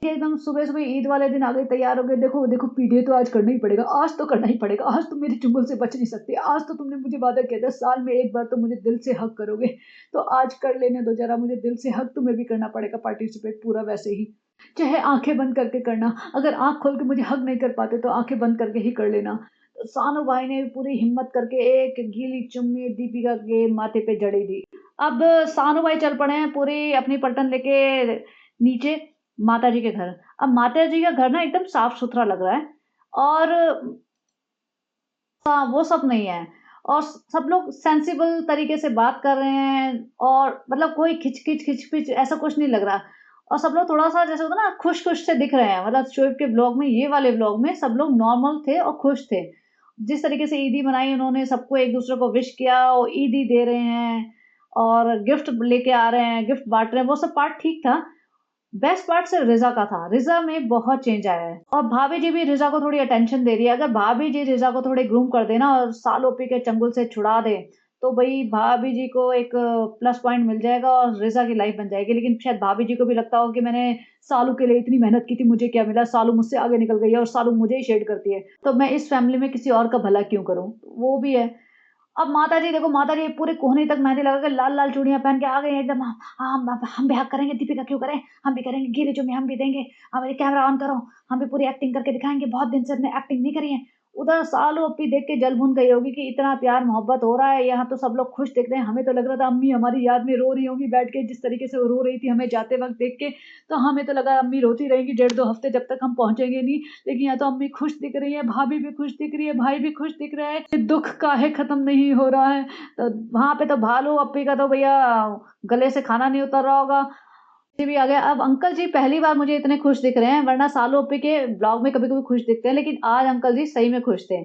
ये एकदम सुबह-सुबह ईद वाले दिन आ गई, तैयार हो गए, देखो देखो पीडिया तो आज करना ही पड़ेगा, आज तो करना ही पड़ेगा, आज तुम मेरे चुंगल से बच नहीं सकती, आज तो तुमने मुझे वादा किया था साल में एक बार तो मुझे दिल से हग करोगे, तो आज कर लेने दो जरा मुझे दिल से हग, तुम्हें भी करना पड़ेगा पार्टिसिपेट पूरा वैसे ही। चाहे आँखें बंद करके करना, अगर आँख खोल के मुझे हग नहीं कर पाते तो आँखें बंद करके ही कर लेना। तो सानू भाई ने पूरी हिम्मत करके एक गीली चुम्मी दीपिका के माथे पे जड़ी दी। अब सानू भाई चल पड़े हैं पूरी अपनी पलटन लेके नीचे माताजी के घर। अब माताजी का घर ना एकदम साफ-सुथरा लग रहा है, और हाँ, वो सब नहीं है, और सब लोग सेंसिबल तरीके से बात कर रहे हैं, और मतलब कोई खिच-पिच ऐसा कुछ नहीं लग रहा, और सब लोग थोड़ा-सा जैसे होता है ना खुश-खुश से दिख रहे हैं। मतलब शोएब के ब्लॉग में, ये वाले ब्लॉग में सब लोग नॉर्मल थे और खुश थे। जिस तरीके से ईदी मनाई उन्होंने, सबको एक-दूसरे को विश किया और ईदी दे रहे हैं और गिफ्ट लेके आ रहे हैं, गिफ्ट बाँट रहे हैं, वो सब पार्ट ठीक था। बेस्ट पार्ट सिर्फ रिज़ा का था। रिज़ा में बहुत चेंज आया है, और भाभी जी भी रिज़ा को थोड़ी अटेंशन दे रही है। अगर भाभी जी रिज़ा को थोड़े ग्रूम कर दें ना और साल-ओपी के चंगुल से छुड़ा दें, तो भई भाभी जी को एक प्लस पॉइंट मिल जाएगा और रिज़ा की लाइफ़ बन जाएगी। लेकिन शायद भाभी जी को भी लगता हो कि मैंने सालू के लिए इतनी मेहनत की थी, मुझे क्या मिला? सालू मुझसे आगे निकल गई है और सालू मुझे ही शेड करती है, तो मैं इस फैमिली में किसी और का भला क्यों करूँ? वो भी है। अब माताजी देखो, माताजी पूरे कोहनी तक मेहंदी लगा के लाल-लाल चूड़ियाँ पहन के आ गई हैं एकदम। हाँ, हम भी हग करेंगे, दीपिका क्यों करें? हम भी करेंगे, गीली चुम्मी हम भी देंगे। हाँ भई कैमरा ऑन करो, हम भी पूरी एक्टिंग करके दिखाएँगे, बहुत दिन से हमने एक्टिंग नहीं करी है। उधर सालू अप्पी देख के जल भून गई होगी कि इतना प्यार मोहब्बत हो रहा है, यहाँ तो सब लोग खुश दिख रहे हैं। हमें तो लग रहा था अम्मी हमारी याद में रो रही होंगी बैठ के, जिस तरीके से वो रो रही थी हमें जाते वक़्त देख के, तो हमें तो लगा अम्मी रोती रहेंगी 1.5-2 हफ्ते जब तक हम पहुँचेंगे नहीं। लेकिन यहाँ तो अम्मी खुश दिख रही है, भाभी भी खुश दिख रही है, भाई भी खुश दिख रहा है। ये दुःख काहे खत्म नहीं हो रहा है? तो वहाँ पे तो भालू अप्पी का तो भैया गले से खाना नहीं उतर रहा होगा। जी भी आ गया। अब अंकल जी पहली बार मुझे इतने खुश दिख रहे हैं, वरना सालू अप्पी के ब्लॉग में कभी-कभी खुश दिखते हैं, लेकिन आज अंकल जी सही में खुश थे।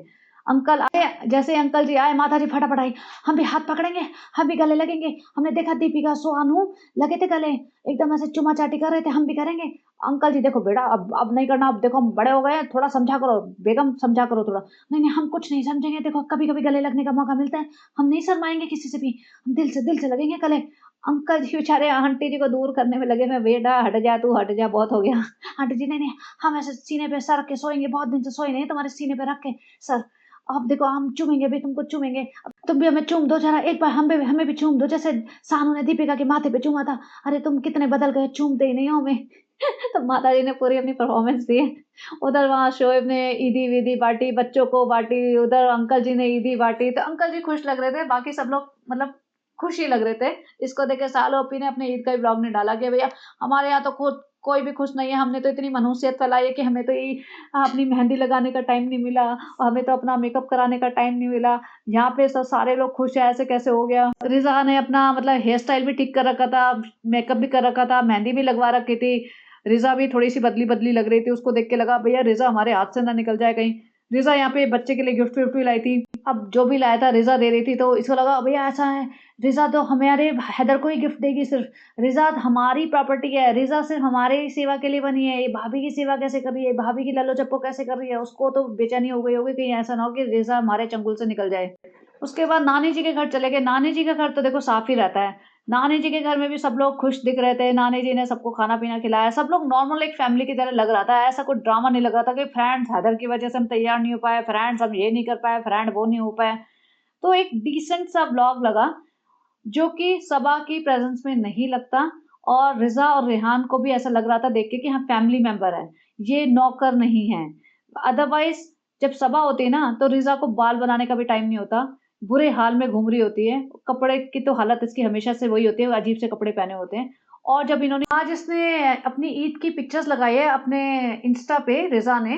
अंकल आए, जैसे ही अंकल जी आए, माता जी फटाफट आई, "हम भी हाथ पकड़ेंगे, हम भी गले लगेंगे। हमने देखा दीपिका, सोनू लगे थे गले, एकदम ऐसे चूमा-चाटी कर रहे थे, हम भी करेंगे।" अंकल जी देखो बेटा, अब नहीं करना, अब देखो हम बड़े हो गए हैं, थोड़ा समझा करो, बेगम समझा करो थोड़ा। "नहीं, नहीं हम कुछ नहीं समझेंगे, देखो कभी-कभी गले लगने का मौका मिलता है, हम नहीं शर्माएँगे किसी से भी, हम दिल से लगेंगे गले।" अंकल जी बेचारे आंटी जी को दूर करने में लगे हुए हैं, "बेटा हट जा तू, हट जा, बहुत हो गया।" आंटी जी, "नहीं, नहीं हम ऐसे सीने पे सर रख के सोएँगे, बहुत दिन से सोए नहीं तुम्हारे सीने पे रख के सर। अब देखो हम चूमेंगे भी, तुमको चूमेंगे, अब तुम भी हमें चूम दो जरा, एक बार हमें भी चूम दो, जैसे सानू ने दीपिका के माथे पे चूमा था। अरे तुम कितने बदल गए, चूमते ही नहीं हो हमें।" तो माताजी ने पूरी अपनी परफॉर्मेंस दी। उधर वहाँ शोएब ने ईदी-वीदी बाँटी, बच्चों को बाँटी, उधर अंकल जी ने ईदी बाँटी, तो अंकल जी खुश लग रहे थे, बाकी सब लोग मतलब खुश ही लग रहे थे। इसको देख के सालो अपी ने अपने ईद का ही ब्लॉग नहीं डाला कि भैया हमारे यहाँ तो कोई भी खुश नहीं है, हमने तो इतनी मनुष्यत फैलाई है कि हमें तो ये अपनी मेहंदी लगाने का टाइम नहीं मिला और हमें तो अपना मेकअप कराने का टाइम नहीं मिला। यहाँ पे सारे लोग खुश हैं, ऐसे कैसे हो गया? रिज़ा ने अपना मतलब हेयर स्टाइल भी ठीक कर रखा था, मेकअप भी कर रखा था, मेहंदी भी लगवा रखी थी। रिज़ा भी थोड़ी-सी बदली-बदली लग रही थी, उसको देख के लगा भैया रिज़ा हमारे हाथ से ना निकल जाए कहीं। रिज़ा यहाँ पे बच्चे के लिए गिफ्ट-विफ्ट भी लाई थी। अब जो भी लाया था रिज़ा दे रही थी, तो इसको लगा भैया ऐसा है, रिज़ा तो हमारे हैदर को ही गिफ्ट देगी सिर्फ़। रिज़ा हमारी प्रॉपर्टी है, रिज़ा सिर्फ़ हमारे ही सेवा के लिए बनी है, ये भाभी की सेवा कैसे कर रही है, भाभी की लल्लो-चप्पो कैसे कर रही है, उसको तो बेचैनी हो गई होगी कहीं ऐसा ना हो कि रिज़ा हमारे चंगुल से निकल जाए। उसके बाद नानी जी के घर चले गए, नानी जी का घर तो देखो साफ़ ही रहता है। नानी जी के घर में भी सब लोग खुश दिख रहे थे, नानी जी ने सबको खाना-पीना खिलाया, सब लोग नॉर्मल एक फैमिली की तरह लग रहा था, ऐसा कोई ड्रामा नहीं लग रहा था कि फ्रेंड्स हैदर की वजह से हम तैयार नहीं हो पाए, फ्रेंड्स हम ये नहीं कर पाए, फ्रेंड वो नहीं हो पाए। तो एक डिसेंट सा व्लॉग लगा, जो कि सबा की प्रेज़ेंस में नहीं लगता और रिज़ा और रेहान को भी ऐसा लग रहा था देख के कि हाँ, फैमिली मेंबर है, ये नौकर नहीं है। अदरवाइज़ जब सबा होती है ना, तो रिज़ा को बाल बनाने का भी टाइम नहीं होता, बुरे हाल में घूम रही होती है, कपड़े की तो हालत इसकी हमेशा से वही होती है, अजीब से कपड़े पहने होते हैं। और जब इन्होंने आज इसने अपनी ईद की पिक्चर्स लगाई है अपने इंस्टा पे रिज़ा ने,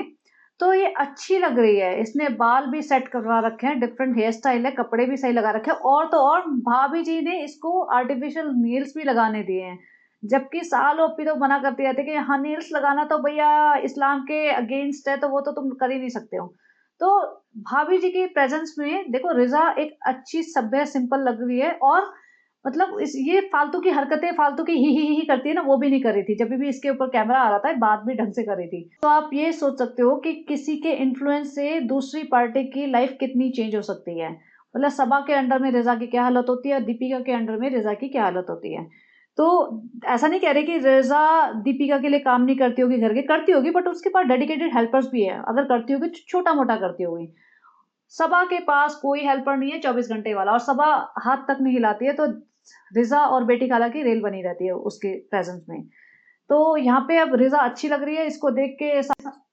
तो ये अच्छी लग रही है। इसने बाल भी सेट करवा रखे हैं, डिफरेंट हेयर स्टाइल है, कपड़े भी सही लगा रखे हैं और तो और भाभी जी ने इसको आर्टिफिशियल नेल्स भी लगाने दिए हैं। जबकि साल ओपी तो मना करती रहती है कि हाँ, नेल्स लगाना तो भैया इस्लाम के अगेंस्ट है, तो वो तो तुम कर ही नहीं सकते हो। तो भाभी जी की प्रेज़ेंस में देखो रिज़ा एक अच्छी सभ्य सिंपल लग रही है और मतलब इस ये फालतू की हरकतें, फालतू की ही करती है ना, वो भी नहीं कर रही थी। जब भी इसके ऊपर कैमरा आ रहा था, बात भी ढंग से कर रही थी। तो आप ये सोच सकते हो कि किसी के इन्फ्लुएंस से दूसरी पार्टी की लाइफ़ कितनी चेंज हो सकती है। मतलब सबा के अंडर में रिज़ा की क्या हालत होती है और दीपिका के अंडर में रिज़ा की क्या हालत होती है। तो ऐसा नहीं कह रहे कि रिज़ा दीपिका के लिए काम नहीं करती होगी घर के, करती होगी बट उसके पास डेडिकेटेड हेल्पर्स भी हैं। अगर करती होगी तो छोटा-मोटा करती होगी। सबा के पास कोई हेल्पर नहीं है 24 घंटे वाला और सबा हाथ तक नहीं हिलाती है, तो रिज़ा और बेटी खाला की रेल बनी रहती है उसके प्रेज़ेंस में। तो यहाँ पे अब रिज़ा अच्छी लग रही है, इसको देख के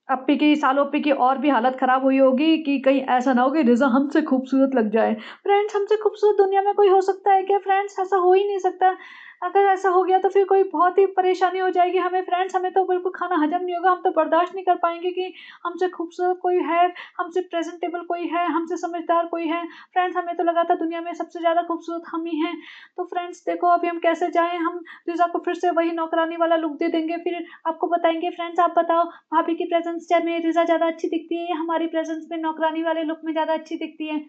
अप्पी की, सालो अप्पी की और भी हालत ख़राब हुई होगी कि कहीं ऐसा ना हो कि रिज़ा हमसे खूबसूरत लग जाए। फ्रेंड्स, हमसे खूबसूरत दुनिया में कोई हो सकता है क्या फ्रेंड्स? ऐसा हो ही नहीं सकता। अगर ऐसा हो गया तो फिर कोई बहुत ही परेशानी हो जाएगी हमें फ्रेंड्स, हमें तो बिल्कुल खाना हज़म नहीं होगा, हम तो बर्दाश्त नहीं कर पाएँगे कि हमसे खूबसूरत कोई है, हमसे प्रेज़ेंटेबल कोई है, हमसे समझदार कोई है। फ्रेंड्स, हमें तो लगा था दुनिया में सबसे ज़्यादा खूबसूरत हम ही हैं। तो फ्रेंड्स देखो अभी हम कैसे जाएँ? हम रिज़ा को फिर से वही नौकरानी वाला लुक दे देंगे, फिर आपको बताएँगे फ्रेंड्स आप बताओ भाभी की प्रेज़ेंस में रिज़ा ज़्यादा अच्छी दिखती है या हमारी प्रेज़ेंस में नौकरानी वाले लुक में ज़्यादा अच्छी दिखती है?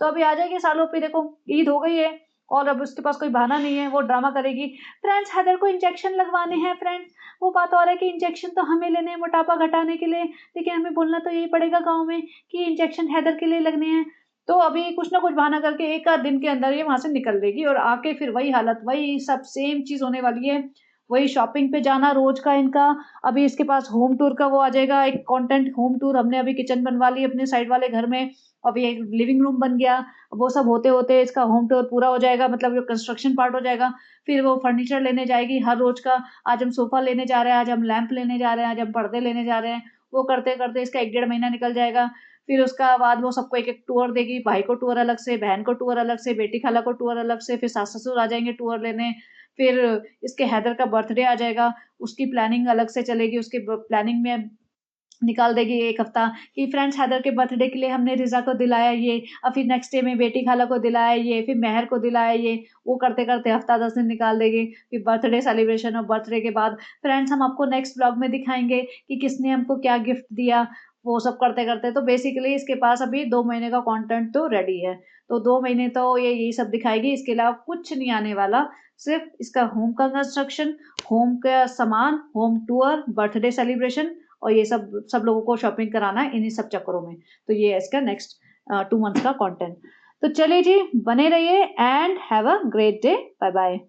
तो अभी आ जाएगी सालों पे देखो, ईद हो गई है और अब उसके पास कोई बहाना नहीं है, वो ड्रामा करेगी। फ्रेंड्स, हैदर को इंजेक्शन लगवाने हैं फ्रेंड्स, वो बात और है कि इंजेक्शन तो हमें लेने हैं मोटापा घटाने के लिए, लेकिन हमें बोलना तो यही पड़ेगा गाँव में कि इंजेक्शन हैदर के लिए लगने हैं। तो अभी कुछ ना कुछ बहाना करके 1 आध दिन के अंदर ये वहाँ से निकल देगी और आके फिर वही हालत, वही सब सेम चीज़ होने वाली है। वही शॉपिंग पे जाना रोज़ का इनका, अभी इसके पास होम टूर का वो आ जाएगा, एक कंटेंट होम टूर, हमने अभी किचन बनवा ली अपने साइड वाले घर में, अभी एक लिविंग रूम बन गया, वो सब होते-होते इसका होम टूर पूरा हो जाएगा, मतलब जो कंस्ट्रक्शन पार्ट हो जाएगा। फिर वो फर्नीचर लेने जाएगी हर रोज़ का, आज हम सोफ़ा लेने जा रहे हैं, आज हम लैंप लेने जा रहे हैं, आज हम पर्दे लेने जा रहे हैं। वो करते-करते इसका 1 डेढ़ महीना निकल जाएगा। फिर उसका बाद वो सबको एक-एक टूर देगी, भाई को टूर अलग से, बहन को टूर अलग से, बेटी खाला को टूर अलग से, फिर सास-ससुर आ जाएँगे टूर लेने। फिर इसके हैदर का बर्थडे आ जाएगा, उसकी प्लानिंग अलग से चलेगी, उसकी ब प्लानिंग में निकाल देगी 1 हफ्ता कि फ्रेंड्स हैदर के बर्थडे के लिए हमने रिज़ा को दिलाया ये, और फिर नेक्स्ट डे में बेटी खाला को दिलाया ये, फिर मेहर को दिलाया ये, वो करते-करते हफ्ता 10 दिन निकाल देगी। फिर बर्थडे सेलिब्रेशन और बर्थडे के बाद फ्रेंड्स हम आपको नेक्स्ट व्लॉग में दिखाएँगे कि किसने हमको क्या गिफ्ट दिया, वो सब करते-करते तो बेसिकली इसके पास अभी 2 महीने का कंटेंट तो रेडी है। तो 2 महीने तो ये यही सब दिखाएगी, इसके अलावा कुछ नहीं आने वाला, सिर्फ़ इसका होम का कंस्ट्रक्शन, होम का सामान, होम टूर, बर्थडे सेलिब्रेशन और ये सब सब लोगों को शॉपिंग कराना है इन्हीं सब चक्करों में। तो ये है इसका नेक्स्ट 2 मंथ्स का कंटेंट। तो चलिए जी, बने रहिए and have a great day. Bye bye.